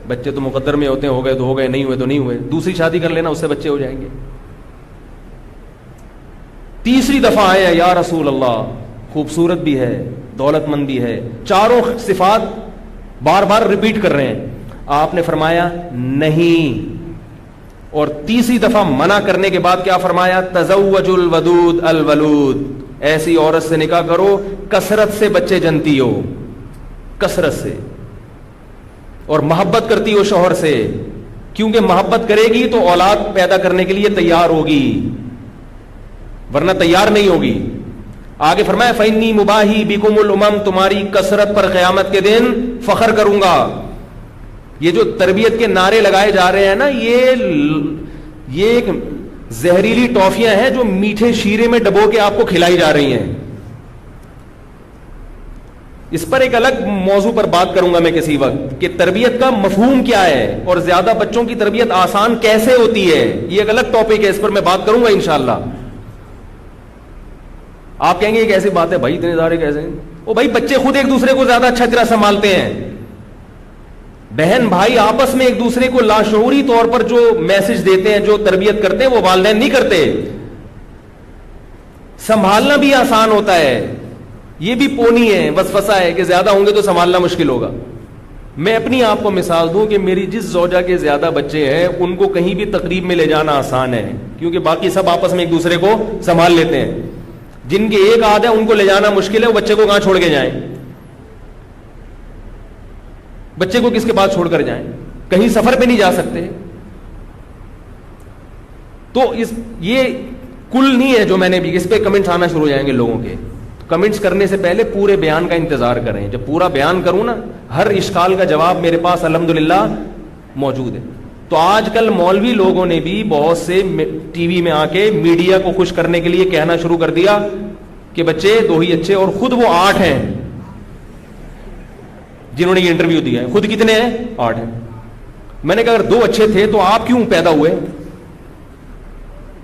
Speaker 1: بچے تو مقدر میں ہوتے ہیں, ہو گئے تو ہو گئے, نہیں ہوئے تو نہیں ہوئے, دوسری شادی کر لینا, اس سے بچے ہو جائیں گے. تیسری دفعہ آئے, یا رسول اللہ خوبصورت بھی ہے, دولت مند بھی ہے, چاروں صفات بار بار ریپیٹ کر رہے ہیں. آپ نے فرمایا نہیں. اور تیسری دفعہ منع کرنے کے بعد کیا فرمایا, تزوج الودود الولود, ایسی عورت سے نکاح کرو کثرت سے بچے جنتی ہو, کثرت سے, اور محبت کرتی ہو شوہر سے, کیونکہ محبت کرے گی تو اولاد پیدا کرنے کے لیے تیار ہوگی, ورنہ تیار نہیں ہوگی. آگے فرمایا فإنی مباہی بکم الامم, تمہاری کثرت پر قیامت کے دن فخر کروں گا. یہ جو تربیت کے نعرے لگائے جا رہے ہیں نا, یہ ایک زہریلی ٹافیاں ہیں جو میٹھے شیرے میں ڈبو کے آپ کو کھلائی جا رہی ہیں. اس پر ایک الگ موضوع پر بات کروں گا میں کسی وقت, کہ تربیت کا مفہوم کیا ہے اور زیادہ بچوں کی تربیت آسان کیسے ہوتی ہے. یہ ایک الگ ٹاپک ہے, اس پر میں بات کروں گا انشاءاللہ. آپ کہیں گے یہ کیسی بات ہے بھائی, اتنے سارے کیسے ہیں؟ وہ بھائی بچے خود ایک دوسرے کو زیادہ اچھا طرح سنبھالتے ہیں. بہن بھائی آپس میں ایک دوسرے کو لاشعوری طور پر جو میسج دیتے ہیں, جو تربیت کرتے ہیں, وہ والدین نہیں کرتے. سنبھالنا بھی آسان ہوتا ہے, یہ بھی پونی ہے, وسوسہ ہے کہ زیادہ ہوں گے تو سنبھالنا مشکل ہوگا. میں اپنی آپ کو مثال دوں کہ میری جس زوجہ کے زیادہ بچے ہیں ان کو کہیں بھی تقریب میں لے جانا آسان ہے, کیونکہ باقی سب آپس میں ایک دوسرے کو سنبھال لیتے ہیں. جن کے ایک آدھ ہے ان کو لے جانا مشکل ہے, وہ بچے کو کہاں چھوڑ کے جائیں, بچے کو کس کے پاس چھوڑ کر جائیں, کہیں سفر پہ نہیں جا سکتے. تو یہ کل نہیں ہے جو میں نے بھی, اس پہ کمنٹس آنا شروع ہو جائیں گے لوگوں کے. کمنٹس کرنے سے پہلے پورے بیان کا انتظار کریں. جب پورا بیان کروں نا, ہر اشکال کا جواب میرے پاس الحمدللہ موجود ہے. تو آج کل مولوی لوگوں نے بھی بہت سے ٹی وی میں آ کے میڈیا کو خوش کرنے کے لیے کہنا شروع کر دیا کہ بچے 2 ہی اچھے, اور خود وہ 8 ہیں جنہوں نے یہ انٹرویو دیا ہے. خود کتنے ہیں؟ 8 ہیں. میں نے کہا اگر 2 اچھے تھے تو آپ کیوں پیدا ہوئے؟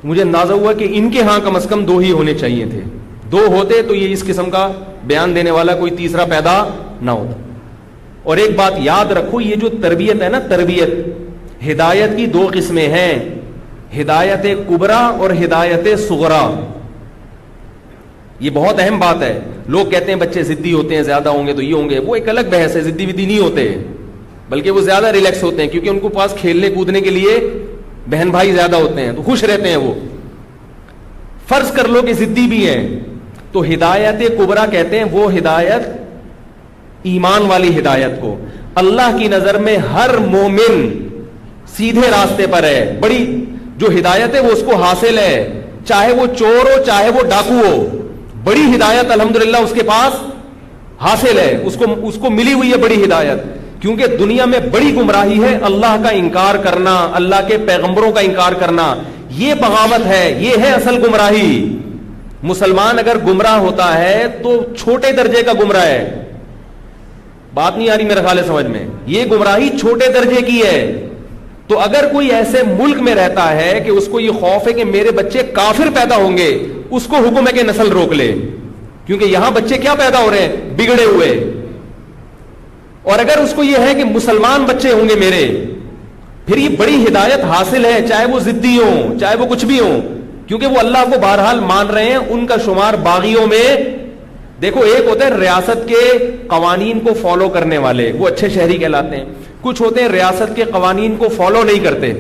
Speaker 1: مجھے اندازہ ہوا کہ ان کے ہاں کم از کم 2 ہی ہونے چاہیے تھے. 2 ہوتے تو یہ اس قسم کا بیان دینے والا کوئی تیسرا پیدا نہ ہوتا. اور ایک بات یاد رکھو, یہ جو تربیت ہے نا, تربیت ہدایت کی 2 قسمیں ہیں, ہدایت کبرا اور ہدایت صغرا. یہ بہت اہم بات ہے. لوگ کہتے ہیں بچے ضدی ہوتے ہیں, زیادہ ہوں گے تو یہ ہوں گے, وہ ایک الگ بحث ہے. ضدی ودی نہیں ہوتے, بلکہ وہ زیادہ ریلیکس ہوتے ہیں, کیونکہ ان کو پاس کھیلنے کودنے کے لیے بہن بھائی زیادہ ہوتے ہیں, تو خوش رہتے ہیں وہ. فرض کر لو کہ ضدی بھی ہیں, تو ہدایت کبرا کہتے ہیں وہ ہدایت, ایمان والی ہدایت کو. اللہ کی نظر میں ہر مومن سیدھے راستے پر ہے. بڑی جو ہدایت ہے وہ اس کو حاصل ہے, چاہے وہ چور ہو چاہے وہ ڈاکو ہو, بڑی ہدایت الحمدللہ اس کے پاس حاصل ہے, اس کو ملی ہوئی ہے بڑی ہدایت. کیونکہ دنیا میں بڑی گمراہی ہے اللہ کا انکار کرنا, اللہ کے پیغمبروں کا انکار کرنا. یہ بغاوت ہے, یہ ہے اصل گمراہی. مسلمان اگر گمراہ ہوتا ہے تو چھوٹے درجے کا گمراہ ہے. بات نہیں آ رہی میرے خیال ہے سمجھ میں, یہ گمراہی چھوٹے درجے کی ہے. تو اگر کوئی ایسے ملک میں رہتا ہے کہ اس کو یہ خوف ہے کہ میرے بچے کافر پیدا ہوں گے, اس کو حکم ہے کہ نسل روک لے, کیونکہ یہاں بچے کیا پیدا ہو رہے ہیں؟ بگڑے ہوئے. اور اگر اس کو یہ ہے کہ مسلمان بچے ہوں گے میرے, پھر یہ بڑی ہدایت حاصل ہے, چاہے وہ ضدی ہوں چاہے وہ کچھ بھی ہوں, کیونکہ وہ اللہ کو بہرحال مان رہے ہیں. ان کا شمار باغیوں میں. دیکھو ایک ہوتے ہیں ریاست کے قوانین کو فالو کرنے والے, وہ اچھے شہری کہلاتے ہیں. کچھ ہوتے ہیں ریاست کے قوانین کو فالو نہیں کرتے,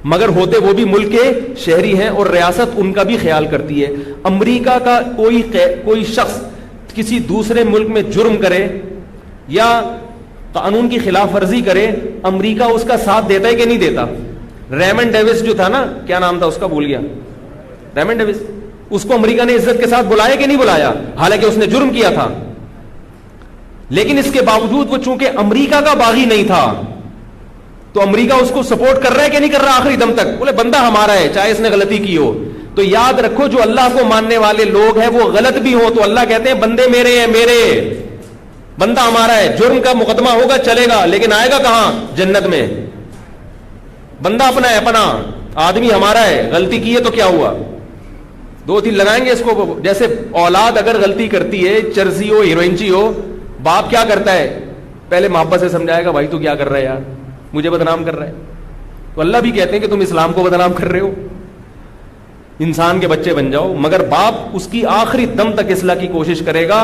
Speaker 1: مگر ہوتے وہ بھی ملک کے شہری ہیں, اور ریاست ان کا بھی خیال کرتی ہے. امریکہ کا کوئی شخص کسی دوسرے ملک میں جرم کرے یا قانون کی خلاف ورزی کرے, امریکہ اس کا ساتھ دیتا ہے کہ نہیں دیتا؟ ریمنڈ ڈیوس جو تھا نا, کیا نام تھا اس کا, بھول گیا, ریمنڈ ڈیوس, اس کو امریکہ نے عزت کے ساتھ بلایا کہ نہیں بلایا, حالانکہ اس نے جرم کیا تھا. لیکن اس کے باوجود وہ چونکہ امریکہ کا باغی نہیں تھا تو امریکہ اس کو سپورٹ کر رہا ہے کہ نہیں کر رہا آخری دم تک؟ بولے بندہ ہمارا ہے چاہے اس نے غلطی کی ہو. تو یاد رکھو جو اللہ کو ماننے والے لوگ ہیں وہ غلط بھی ہوں تو اللہ کہتے ہیں بندے میرے ہیں، میرے بندہ ہمارا ہے. جرم کا مقدمہ ہوگا چلے گا لیکن آئے گا کہاں؟ جنت میں. بندہ اپنا ہے، اپنا آدمی ہمارا ہے. غلطی کی ہے تو کیا ہوا؟ 2-3 لگائیں گے اس کو. جیسے اولاد اگر غلطی کرتی ہے، چرسی ہو ہیروئنچی ہو، باپ کیا کرتا ہے؟ پہلے محبت سے سمجھائے گا بھائی تو کیا کر رہا ہے یار، مجھے بدنام کر رہا ہے. تو اللہ بھی کہتے ہیں کہ تم اسلام کو بدنام کر رہے ہو، انسان کے بچے بن جاؤ. مگر باپ اس کی آخری دم تک اصلاح کی کوشش کرے گا،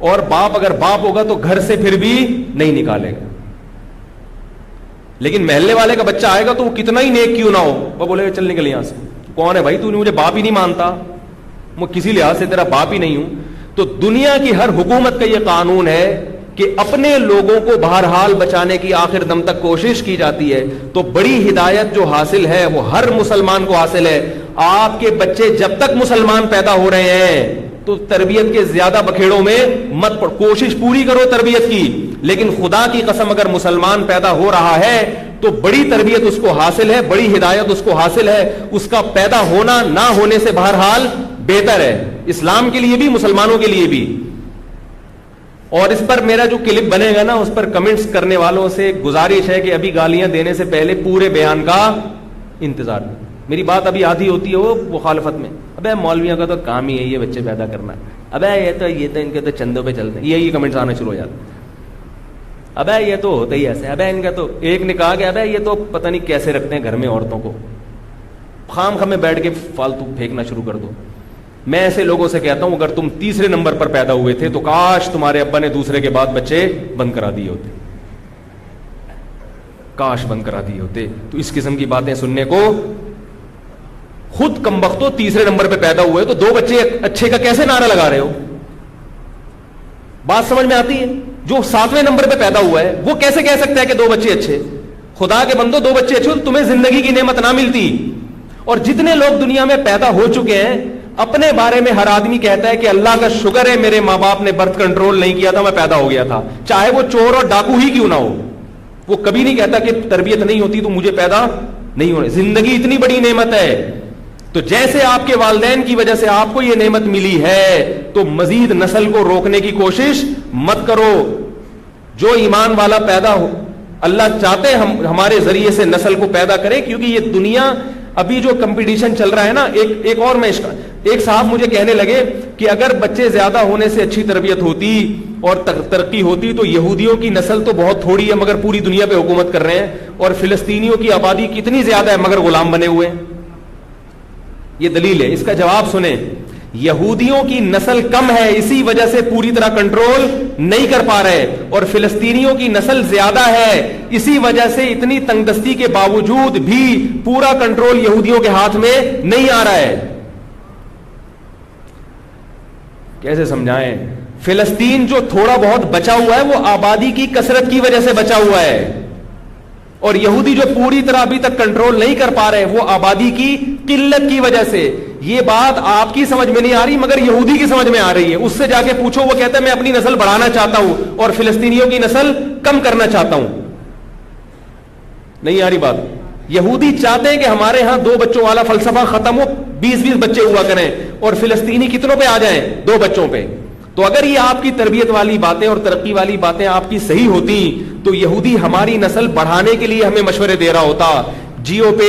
Speaker 1: اور باپ اگر باپ ہوگا تو گھر سے پھر بھی نہیں نکالے گا. لیکن محلے والے کا بچہ آئے گا تو وہ کتنا ہی نیک کیوں نہ ہو، وہ بولے گا چل نکل یہاں سے. کون ہے بھائی تو نے مجھے باپ ہی نہیں مانتا، میں کسی لحاظ سے تیرا باپ ہی نہیں ہوں. تو دنیا کی ہر حکومت کا یہ قانون ہے کہ اپنے لوگوں کو بہرحال بچانے کی آخر دم تک کوشش کی جاتی ہے. تو بڑی ہدایت جو حاصل ہے وہ ہر مسلمان کو حاصل ہے. آپ کے بچے جب تک مسلمان پیدا ہو رہے ہیں تو تربیت کے زیادہ بکھیڑوں میں مت پڑ، کوشش پوری کرو تربیت کی. لیکن خدا کی قسم اگر مسلمان پیدا ہو رہا ہے تو بڑی تربیت اس کو حاصل ہے، بڑی ہدایت اس کو حاصل ہے. اس کا پیدا ہونا نہ ہونے سے بہرحال بہتر ہے، اسلام کے لیے بھی مسلمانوں کے لیے بھی. اور اس پر میرا جو کلپ بنے گا نا اس پر کمنٹس کرنے والوں سے گزارش ہے کہ ابھی گالیاں دینے سے پہلے پورے بیان کا انتظار. میری بات ابھی آدھی ہوتی ہے وہ مخالفت میں، ابے مولویوں کا تو کام ہی ہے یہ بچے پیدا کرنا، ابے یہ تو ان کے تو چندوں پہ چلتے ہیں، یہی کمنٹس آنا شروع ہو جاتے ہیں. ابے یہ تو ہوتا ہی ایسے، ابے ان کا تو ایک نے کہا کہ ابے یہ تو پتہ نہیں کیسے رکھتے ہیں گھر میں عورتوں کو، خام خام میں بیٹھ کے فالتو پھینکنا شروع کر دو. میں ایسے لوگوں سے کہتا ہوں اگر تم تیسرے نمبر پر پیدا ہوئے تھے تو کاش تمہارے ابا نے دوسرے کے بعد بچے بند کرا دیے ہوتے، کاش بند کرا دیے ہوتے. تو اس قسم کی باتیں سننے کو، خود کمبختو تیسرے نمبر پہ پیدا ہوئے تو 2 بچے اچھے کا کیسے نعرہ لگا رہے ہو؟ بات سمجھ میں آتی ہے؟ جو 7ویں نمبر پہ پیدا ہوا ہے وہ کیسے کہہ سکتا ہے کہ 2 بچے اچھے؟ خدا کے بندو 2 بچے اچھے تو تمہیں زندگی کی نعمت نہ ملتی. اور جتنے لوگ دنیا میں پیدا ہو چکے ہیں اپنے بارے میں ہر آدمی کہتا ہے کہ اللہ کا شکر ہے میرے ماں باپ نے برتھ کنٹرول نہیں کیا تھا، میں پیدا ہو گیا تھا، چاہے وہ چور اور ڈاکو ہی کیوں نہ ہو. وہ کبھی نہیں کہتا کہ تربیت نہیں ہوتی تو مجھے پیدا نہیں ہونے. زندگی اتنی بڑی نعمت ہے، تو جیسے آپ کے والدین کی وجہ سے آپ کو یہ نعمت ملی ہے تو مزید نسل کو روکنے کی کوشش مت کرو. جو ایمان والا پیدا ہو، اللہ چاہتے ہمارے ذریعے سے نسل کو پیدا کرے، کیونکہ یہ دنیا ابھی جو کمپٹیشن چل رہا ہے نا، ایک اور میں ایک صاحب مجھے کہنے لگے کہ اگر بچے زیادہ ہونے سے اچھی تربیت ہوتی اور ترقی ہوتی تو یہودیوں کی نسل تو بہت تھوڑی ہے مگر پوری دنیا پہ حکومت کر رہے ہیں، اور فلسطینیوں کی آبادی کتنی زیادہ ہے مگر غلام بنے ہوئے ہیں. یہ دلیل ہے. اس کا جواب سنیں. یہودیوں کی نسل کم ہے اسی وجہ سے پوری طرح کنٹرول نہیں کر پا رہے، اور فلسطینیوں کی نسل زیادہ ہے اسی وجہ سے اتنی تنگ دستی کے باوجود بھی پورا کنٹرول یہودیوں کے ہاتھ میں نہیں آ رہا ہے. کیسے سمجھائیں؟ فلسطین جو تھوڑا بہت بچا ہوا ہے وہ آبادی کی کثرت کی وجہ سے بچا ہوا ہے، اور یہودی جو پوری طرح ابھی تک کنٹرول نہیں کر پا رہے وہ آبادی کی قلت کی وجہ سے. یہ بات آپ کی سمجھ میں نہیں آ رہی مگر یہودی کی سمجھ میں آ رہی ہے. اس سے جا کے پوچھو، وہ کہتا ہے میں اپنی نسل بڑھانا چاہتا ہوں اور فلسطینیوں کی نسل کم کرنا چاہتا ہوں. نہیں آ رہی بات؟ یہودی چاہتے ہیں کہ ہمارے ہاں 2 بچوں والا فلسفہ ختم ہو، 20 بچے ہوا کریں، اور فلسطینی کتنوں پہ آ جائیں؟ 2 بچوں پہ. تو اگر یہ آپ کی تربیت والی باتیں اور ترقی والی باتیں آپ کی صحیح ہوتی تو یہودی ہماری نسل بڑھانے کے لیے ہمیں مشورے دے رہا ہوتا. جیو پہ،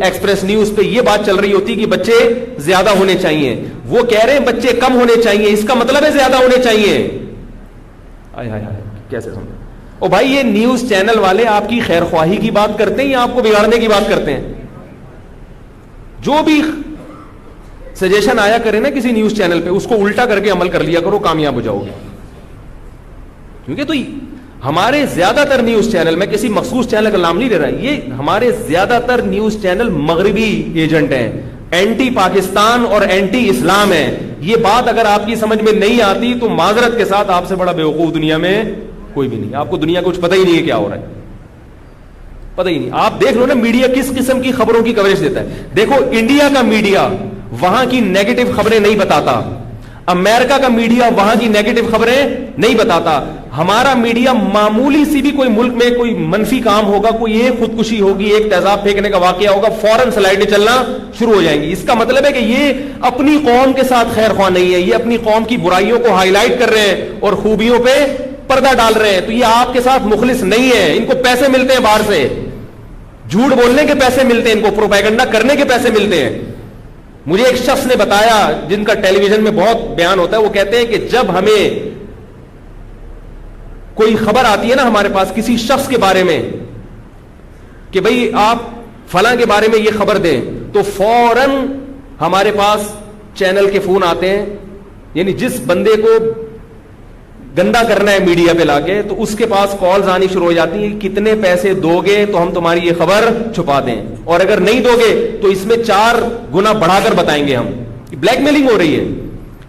Speaker 1: ایکسپریس نیوز پہ یہ بات چل رہی ہوتی کہ بچے زیادہ ہونے چاہیے. وہ کہہ رہے ہیں بچے کم ہونے چاہیے، اس کا مطلب ہے زیادہ ہونے چاہیے. کیسے سمجھ؟ او بھائی یہ نیوز چینل والے آپ کی خیر خواہی کی بات کرتے ہیں یا آپ کو بگاڑنے کی بات کرتے ہیں؟ جو بھی سجیشن آیا کرے نا کسی نیوز چینل پہ اس کو الٹا کر کے عمل کر لیا کرو، کامیاب ہو جاؤ گے. کیونکہ تو ہمارے زیادہ تر نیوز چینل، میں کسی مخصوص چینل کا نام نہیں لے رہا، یہ ہمارے زیادہ تر نیوز چینل مغربی ایجنٹ ہیں، اینٹی پاکستان اور اینٹی اسلام ہیں. یہ بات اگر آپ کی سمجھ میں نہیں آتی تو معذرت کے ساتھ آپ سے بڑا بیوقوف دنیا میں کوئی بھی نہیں. آپ کو دنیا کچھ پتہ ہی نہیں ہے کیا ہو رہا ہے، پتہ ہی نہیں. آپ دیکھ لو نا میڈیا کس قسم کی خبروں کی کوریج دیتا ہے. دیکھو انڈیا کا میڈیا وہاں کی نیگیٹو خبریں نہیں بتاتا. امریکہ کا میڈیا وہاں کی نیگیٹو خبریں نہیں بتاتا. ہمارا میڈیا معمولی سی بھی کوئی ملک میں کوئی منفی کام ہوگا, کوئی ایک خودکشی ہوگی, ایک تیزاب پھینکنے کا واقعہ ہوگا, فوراً سلائڈیں چلنا شروع ہو جائیں گی. اس کا مطلب ہے کہ یہ اپنی قوم کے ساتھ خیر خواہ نہیں ہے, یہ اپنی قوم کی برائیوں کو ہائی لائٹ کر رہے ہیں اور خوبیوں پہ پردہ ڈال رہے ہیں. تو یہ آپ کے ساتھ مخلص نہیں ہے. ان کو پیسے ملتے ہیں باہر سے, جھوٹ بولنے کے پیسے ملتے ہیں, ان کو پروپیگنڈا کرنے کے پیسے ملتے ہیں. مجھے ایک شخص نے بتایا جن کا ٹیلی ویژن میں بہت بیان ہوتا ہے, وہ کہتے ہیں کہ جب ہمیں کوئی خبر آتی ہے نا ہمارے پاس کسی شخص کے بارے میں کہ بھئی آپ فلاں کے بارے میں یہ خبر دیں, تو فوراً ہمارے پاس چینل کے فون آتے ہیں. یعنی جس بندے کو گندا کرنا ہے میڈیا پہ لا کے, تو اس کے پاس کالز آنی شروع ہو جاتی ہیں, کتنے پیسے دو گے تو ہم تمہاری یہ خبر چھپا دیں, اور اگر نہیں دو گے تو اس میں 4 گنا بڑھا کر بتائیں گے ہم. بلیک میلنگ ہو رہی ہے.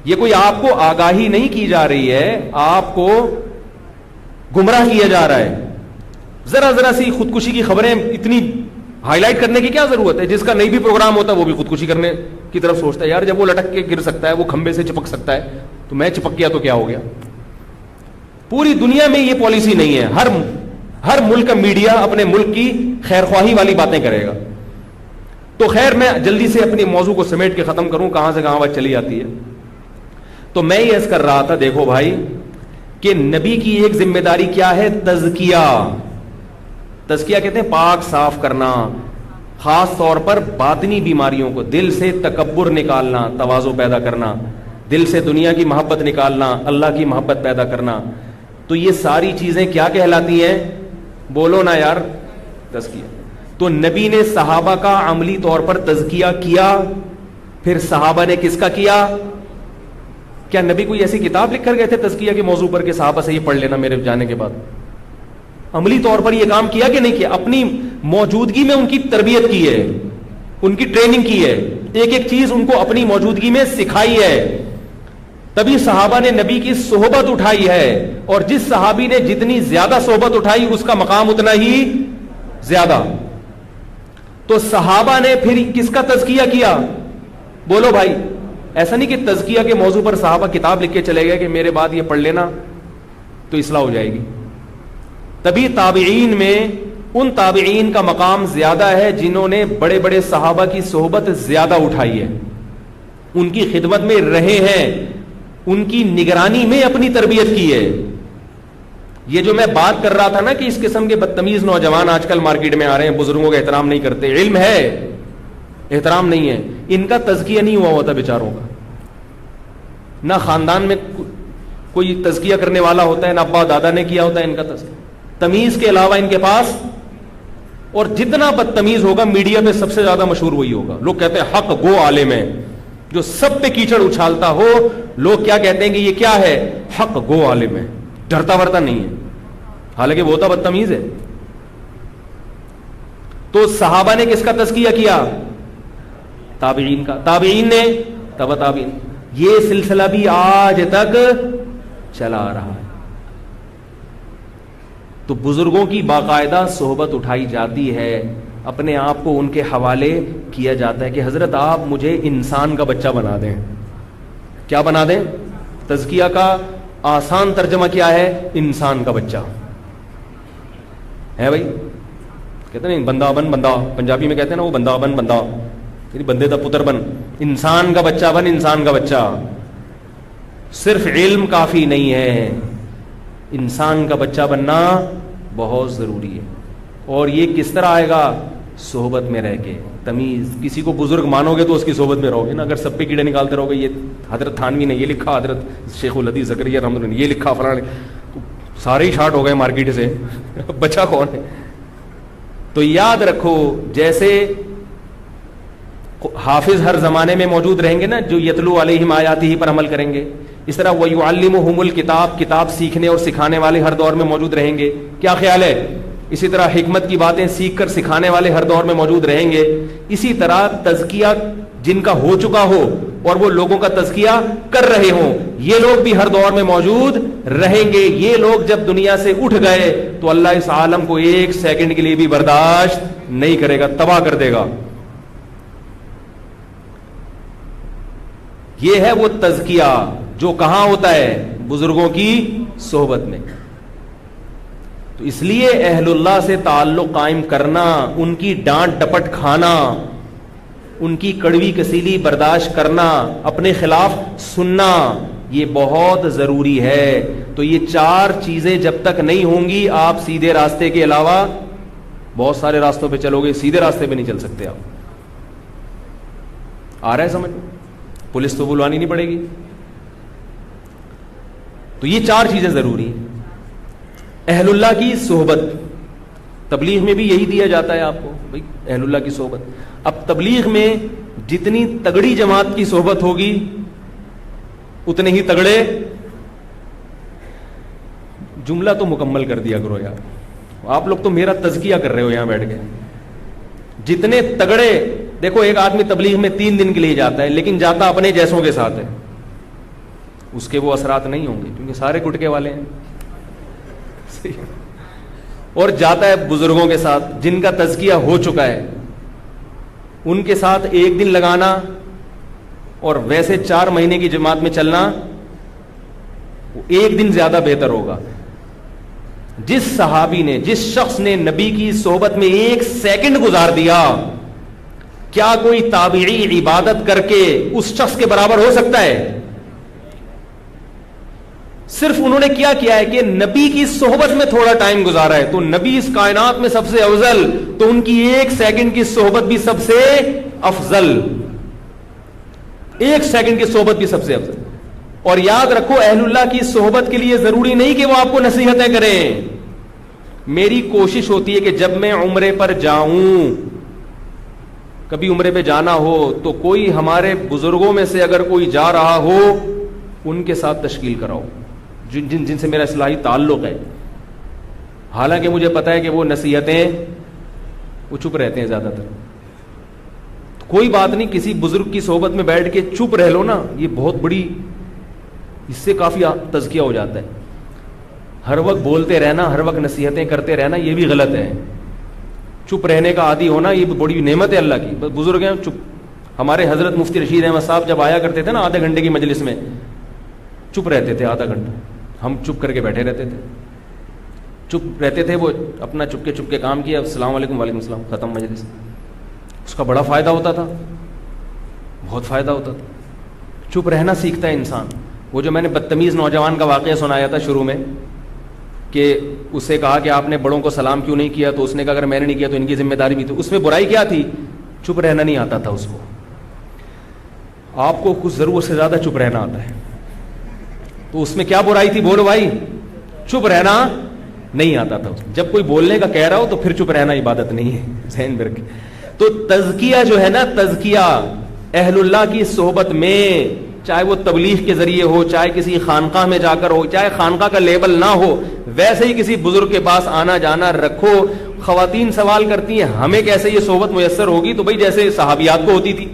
Speaker 1: یہ کوئی آپ کو آگاہی نہیں کی جا رہی ہے, آپ کو گمراہ کیا جا رہا ہے. ذرا سی خودکشی کی خبریں اتنی ہائی لائٹ کرنے کی کیا ضرورت ہے؟ جس کا نہیں بھی پروگرام ہوتا وہ بھی خودکشی کرنے کی طرف سوچتا ہے. یار جب وہ لٹک کے گر سکتا ہے, وہ کھمبے سے چپک سکتا ہے, تو میں چپک گیا تو کیا ہو گیا؟ پوری دنیا میں یہ پالیسی نہیں ہے. ہر ملک کا میڈیا اپنے ملک کی خیر خواہی والی باتیں کرے گا. تو خیر میں جلدی سے اپنی موضوع کو سمیٹ کے ختم کروں, کہاں سے کہاں بات چلی جاتی ہے. تو میں یہ عرض کر رہا تھا, دیکھو بھائی کہ نبی کی ایک ذمہ داری کیا ہے؟ تزکیہ. تزکیہ کہتے ہیں پاک صاف کرنا, خاص طور پر باطنی بیماریوں کو, دل سے تکبر نکالنا, تواضع پیدا کرنا, دل سے دنیا کی محبت نکالنا, اللہ کی محبت پیدا کرنا. تو یہ ساری چیزیں کیا کہلاتی ہیں؟ بولو نا یار, تزکیہ. تو نبی نے صحابہ کا عملی طور پر تزکیہ کیا. پھر صحابہ نے کس کا کیا؟ کیا نبی کوئی ایسی کتاب لکھ کر گئے تھے تزکیہ کے موضوع پر کہ صحابہ سے یہ پڑھ لینا میرے جانے کے بعد؟ عملی طور پر یہ کام کیا کہ نہیں کیا؟ اپنی موجودگی میں ان کی تربیت کی ہے, ان کی ٹریننگ کی ہے, ایک ایک چیز ان کو اپنی موجودگی میں سکھائی ہے. تبھی صحابہ نے نبی کی صحبت اٹھائی ہے, اور جس صحابی نے جتنی زیادہ صحبت اٹھائی اس کا مقام اتنا ہی زیادہ. تو صحابہ نے پھر کس کا تزکیہ کیا؟ بولو بھائی. ایسا نہیں کہ تزکیہ کے موضوع پر صحابہ کتاب لکھ کے چلے گئے کہ میرے بعد یہ پڑھ لینا تو اصلاح ہو جائے گی. تبھی تابعین میں ان تابعین کا مقام زیادہ ہے جنہوں نے بڑے بڑے صحابہ کی صحبت زیادہ اٹھائی ہے, ان کی خدمت میں رہے ہیں, ان کی نگرانی میں اپنی تربیت کی ہے. یہ جو میں بات کر رہا تھا نا کہ اس قسم کے بدتمیز نوجوان آج کل مارکیٹ میں آ رہے ہیں, بزرگوں کا احترام نہیں کرتے, علم ہے احترام نہیں ہے, ان کا تزکیہ نہیں ہوا ہوتا بیچاروں کا. نہ خاندان میں کوئی تزکیہ کرنے والا ہوتا ہے, نہ ابا دادا نے کیا ہوتا ہے ان کا تزکیہ. تمیز کے علاوہ ان کے پاس, اور جتنا بدتمیز ہوگا میڈیا پہ سب سے زیادہ مشہور وہی ہوگا. لوگ کہتے ہیں حق گو عالم ہے, جو سب پہ کیچڑ اچھالتا ہو. لوگ کیا کہتے ہیں کہ یہ کیا ہے؟ حق گو عالم ہے, ڈرتا ورتا نہیں ہے, حالانکہ وہ تو بدتمیز ہے. تو صحابہ نے کس کا تزکیہ کیا؟ تابعین کا. تابعین نے تبع تابعین. یہ سلسلہ بھی آج تک چلا آ رہا ہے. تو بزرگوں کی باقاعدہ صحبت اٹھائی جاتی ہے, اپنے آپ کو ان کے حوالے کیا جاتا ہے کہ حضرت آپ مجھے انسان کا بچہ بنا دیں. کیا بنا دیں؟ تزکیہ کا آسان ترجمہ کیا ہے؟ انسان کا بچہ ہے. بھائی کہتے ہیں بندہ بن, بندہ پنجابی میں کہتے ہیں نا, وہ بندہ بن, بندہ یعنی بندے دا پتر بن. انسان کا بچہ بن, انسان کا بچہ. صرف علم کافی نہیں ہے, انسان کا بچہ بننا بہت ضروری ہے. اور یہ کس طرح آئے گا؟ صحبت میں رہ کے. تمیز. کسی کو بزرگ مانو گے تو اس کی صحبت میں رہو گے نا. اگر سب پہ کیڑے نکالتے رہو گے, یہ حضرت تھانوی نے یہ لکھا, حضرت شیخ الحدیث زکریا رحمۃ اللہ نے یہ لکھا, فلاں, سارے ہی شارٹ ہو گئے مارکیٹ سے, بچہ کون ہے؟ تو یاد رکھو, جیسے حافظ ہر زمانے میں موجود رہیں گے نا, جو یتلو علیہم آیاتہ پر عمل کریں گے, اس طرح وَيُعَلِّمُهُمُ الْكِتَابَ, کتاب سیکھنے اور سکھانے والے ہر دور میں موجود رہیں گے. کیا خیال ہے؟ اسی طرح حکمت کی باتیں سیکھ کر سکھانے والے ہر دور میں موجود رہیں گے. اسی طرح تزکیہ جن کا ہو چکا ہو اور وہ لوگوں کا تزکیہ کر رہے ہوں, یہ لوگ بھی ہر دور میں موجود رہیں گے. یہ لوگ جب دنیا سے اٹھ گئے تو اللہ اس عالم کو ایک سیکنڈ کے لیے بھی برداشت نہیں کرے گا, تباہ کر دے گا. یہ ہے وہ تزکیہ. جو کہاں ہوتا ہے؟ بزرگوں کی صحبت میں. تو اس لیے اہل اللہ سے تعلق قائم کرنا، ان کی ڈانٹ ڈپٹ کھانا، ان کی کڑوی کسیلی برداشت کرنا، اپنے خلاف سننا، یہ بہت ضروری ہے. تو یہ 4 چیزیں جب تک نہیں ہوں گی آپ سیدھے راستے کے علاوہ بہت سارے راستوں پہ چلو گے، سیدھے راستے پہ نہیں چل سکتے آپ. آ رہا ہے سمجھ؟ پولیس تو بلوانی نہیں پڑے گی. تو یہ 4 چیزیں ضروری ہیں. اہل اللہ کی صحبت، تبلیغ میں بھی یہی دیا جاتا ہے آپ کو بھائی اہل اللہ کی صحبت. اب تبلیغ میں جتنی تگڑی جماعت کی صحبت ہوگی اتنے ہی تگڑے. جملہ تو مکمل کر دیا کرو یار، آپ لوگ تو میرا تزکیہ کر رہے ہو یہاں بیٹھ کے. جتنے تگڑے، دیکھو ایک آدمی تبلیغ میں 3 دن کے لیے جاتا ہے لیکن جاتا اپنے جیسوں کے ساتھ ہے، اس کے وہ اثرات نہیں ہوں گے کیونکہ سارے گٹکے والے ہیں. اور جاتا ہے بزرگوں کے ساتھ جن کا تزکیہ ہو چکا ہے، ان کے ساتھ 1 دن لگانا اور ویسے 4 مہینے کی جماعت میں چلنا 1 دن زیادہ بہتر ہوگا. جس صحابی نے، جس شخص نے نبی کی صحبت میں 1 سیکنڈ گزار دیا، کیا کوئی تابعی عبادت کر کے اس شخص کے برابر ہو سکتا ہے؟ صرف انہوں نے کیا ہے کہ نبی کی صحبت میں تھوڑا ٹائم گزارا ہے، تو نبی اس کائنات میں سب سے افضل، تو ان کی 1 سیکنڈ کی صحبت بھی سب سے افضل، 1 سیکنڈ کی صحبت بھی سب سے افضل. اور یاد رکھو اہل اللہ کی صحبت کے لیے ضروری نہیں کہ وہ آپ کو نصیحتیں کریں. میری کوشش ہوتی ہے کہ جب میں عمرے پر جاؤں، کبھی عمرے پہ جانا ہو تو کوئی ہمارے بزرگوں میں سے اگر کوئی جا رہا ہو ان کے ساتھ تشکیل کراؤ جن سے میرا اصلاحی تعلق ہے. حالانکہ مجھے پتا ہے کہ وہ نصیحتیں وہ چپ رہتے ہیں زیادہ تر. کوئی بات نہیں، کسی بزرگ کی صحبت میں بیٹھ کے چپ رہ لو نا، یہ بہت بڑی، اس سے کافی تزکیہ ہو جاتا ہے. ہر وقت بولتے رہنا، ہر وقت نصیحتیں کرتے رہنا یہ بھی غلط ہے. چپ رہنے کا عادی ہونا یہ بڑی نعمت ہے اللہ کی. بزرگ ہیں چپ. ہمارے حضرت مفتی رشید احمد صاحب جب آیا کرتے تھے نا آدھے گھنٹے کی مجلس میں، چپ رہتے تھے آدھا گھنٹہ، ہم چپ کر کے بیٹھے رہتے تھے، چپ رہتے تھے. وہ اپنا چپ کے کام کیا، السلام علیکم، وعلیکم السلام، ختم مجلس. اس کا بڑا فائدہ ہوتا تھا، بہت فائدہ ہوتا تھا. چپ رہنا سیکھتا ہے انسان. وہ جو میں نے بدتمیز نوجوان کا واقعہ سنایا تھا شروع میں کہ اسے کہا کہ آپ نے بڑوں کو سلام کیوں نہیں کیا، تو اس نے کہا اگر میں نے نہیں کیا تو ان کی ذمہ داری بھی تھی. اس میں برائی کیا تھی؟ چپ رہنا نہیں آتا تھا اس کو. آپ کو کچھ ضرورت سے زیادہ چپ رہنا آتا ہے، تو اس میں کیا برائی تھی؟ بولو بھائی، چپ رہنا نہیں آتا تھا. جب کوئی بولنے کا کہہ رہا ہو تو پھر چپ رہنا عبادت نہیں ہے، ذہن میں رکھیں. تو تزکیہ جو ہے نا، تزکیہ اہل اللہ کی صحبت میں، چاہے وہ تبلیغ کے ذریعے ہو، چاہے کسی خانقاہ میں جا کر ہو، چاہے خانقاہ کا لیبل نہ ہو، ویسے ہی کسی بزرگ کے پاس آنا جانا رکھو. خواتین سوال کرتی ہیں ہمیں کیسے یہ صحبت میسر ہوگی؟ تو بھائی جیسے صحابیات کو ہوتی تھی.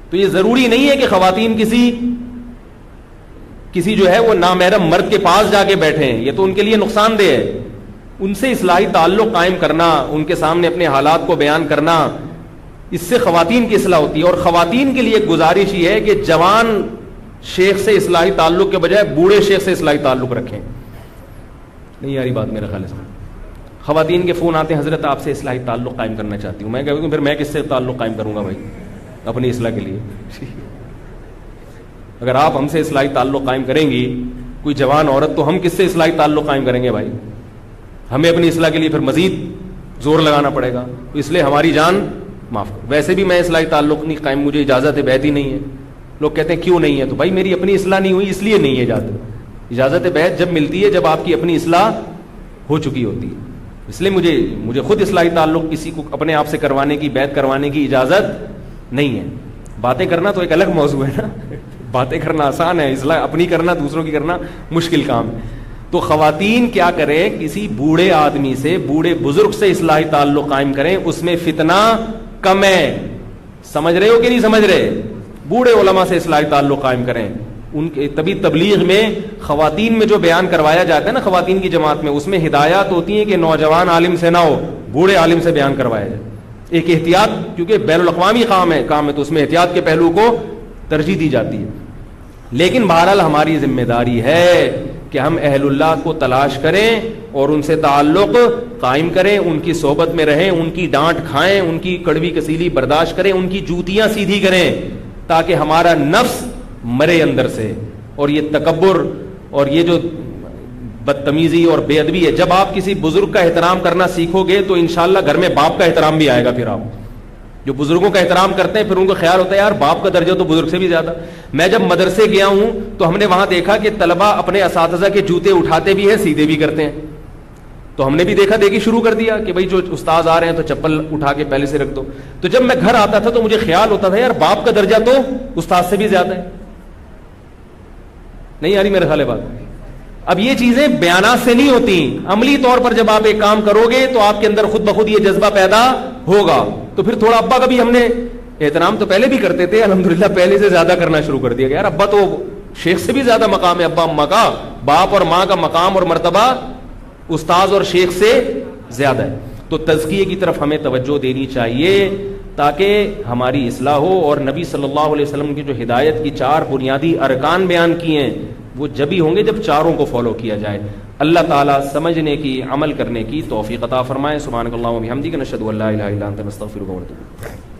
Speaker 1: تو یہ ضروری نہیں ہے کہ خواتین کسی جو ہے وہ نامحرم مرد کے پاس جا کے بیٹھے ہیں، یہ تو ان کے لیے نقصان دہ ہے. ان سے اصلاحی تعلق قائم کرنا، ان کے سامنے اپنے حالات کو بیان کرنا، اس سے خواتین کی اصلاح ہوتی ہے. اور خواتین کے لیے ایک گزارش یہ ہے کہ جوان شیخ سے اصلاحی تعلق کے بجائے بوڑھے شیخ سے اصلاحی تعلق رکھیں. نہیں یاری بات میرا خیال ہے. خواتین کے فون آتے ہیں، حضرت آپ سے اصلاحی تعلق قائم کرنا چاہتی ہوں. میں کہوں پھر میں کس سے تعلق قائم کروں گا بھائی اپنی اصلاح کے لیے؟ اگر آپ ہم سے اصلاحی تعلق قائم کریں گی کوئی جوان عورت، تو ہم کس سے اصلاحی تعلق قائم کریں گے بھائی؟ ہمیں اپنی اصلاح کے لیے پھر مزید زور لگانا پڑے گا. تو اس لیے ہماری جان معاف کرو. ویسے بھی میں اصلاحی تعلق نہیں قائم، مجھے اجازت بیعت ہی نہیں ہے. لوگ کہتے ہیں کیوں نہیں ہے؟ تو بھائی میری اپنی اصلاح نہیں ہوئی اس لیے نہیں ہے اجازت. اجازت بیعت جب ملتی ہے جب آپ کی اپنی اصلاح ہو چکی ہوتی ہے. اس لیے مجھے خود اصلاحی تعلق کسی کو اپنے آپ سے کروانے کی، بیعت کروانے کی اجازت نہیں ہے. باتیں کرنا تو ایک الگ موضوع ہے نا، باتیں کرنا آسان ہے، اصلاح اپنی کرنا، دوسروں کی کرنا مشکل کام ہے. تو خواتین کیا کریں؟ کسی بوڑھے آدمی سے، بوڑھے بزرگ سے اصلاحی تعلق قائم کریں، اس میں فتنہ کم ہے. سمجھ رہے ہو کہ نہیں سمجھ رہے؟ بوڑھے علماء سے اصلاحی تعلق قائم کریں. ان کے تبھی تبلیغ میں خواتین میں جو بیان کروایا جاتا ہے نا خواتین کی جماعت میں، اس میں ہدایات ہوتی ہیں کہ نوجوان عالم سے نہ ہو، بوڑھے عالم سے بیان کروایا جائے. ایک احتیاط، کیونکہ بین الاقوامی کام ہے تو اس میں احتیاط کے پہلو کو ترجیح دی جاتی ہے. لیکن بہرحال ہماری ذمہ داری ہے کہ ہم اہل اللہ کو تلاش کریں اور ان سے تعلق قائم کریں، ان کی صحبت میں رہیں، ان کی ڈانٹ کھائیں، ان کی کڑوی کسیلی برداشت کریں، ان کی جوتیاں سیدھی کریں، تاکہ ہمارا نفس مرے اندر سے. اور یہ تکبر اور یہ جو بدتمیزی اور بے ادبی ہے، جب آپ کسی بزرگ کا احترام کرنا سیکھو گے تو انشاءاللہ گھر میں باپ کا احترام بھی آئے گا. پھر آپ جو بزرگوں کا احترام کرتے ہیں پھر ان کو خیال ہوتا ہے یار باپ کا درجہ تو بزرگ سے بھی زیادہ. میں جب مدرسے گیا ہوں تو ہم نے وہاں دیکھا کہ طلبہ اپنے اساتذہ کے جوتے اٹھاتے بھی ہیں، سیدھے بھی کرتے ہیں. تو ہم نے بھی دیکھا دیکھی شروع کر دیا کہ بھائی جو استاد آ رہے ہیں تو چپل اٹھا کے پہلے سے رکھ دو. تو جب میں گھر آتا تھا تو مجھے خیال ہوتا تھا یار باپ کا درجہ تو استاد سے بھی زیادہ ہے. نہیں آ رہی میرے خیال ہے بات؟ اب یہ چیزیں بیانات سے نہیں ہوتی، عملی طور پر جب آپ ایک کام کرو گے تو آپ کے اندر خود بخود یہ جذبہ پیدا ہوگا. تو پھر تھوڑا ابا کا بھی ہم نے احترام تو پہلے بھی کرتے تھے، الحمدللہ پہلے سے زیادہ کرنا شروع کر دیا کہ یار ابا تو شیخ سے بھی زیادہ مقام ہے، ابا اماں کا، باپ اور ماں کا مقام اور مرتبہ استاذ اور شیخ سے زیادہ ہے. تو تزکیے کی طرف ہمیں توجہ دینی چاہیے تاکہ ہماری اصلاح ہو. اور نبی صلی اللہ علیہ وسلم کی جو ہدایت کی 4 بنیادی ارکان بیان کیے ہیں وہ جبھی ہوں گے جب چاروں کو فالو کیا جائے. اللہ تعالیٰ سمجھنے کی، عمل کرنے کی توفیق عطا فرمائے. سبحانک اللہم و بحمدک، نشہد ان لا الہ الا انت، نستغفرک و نتوب الیک.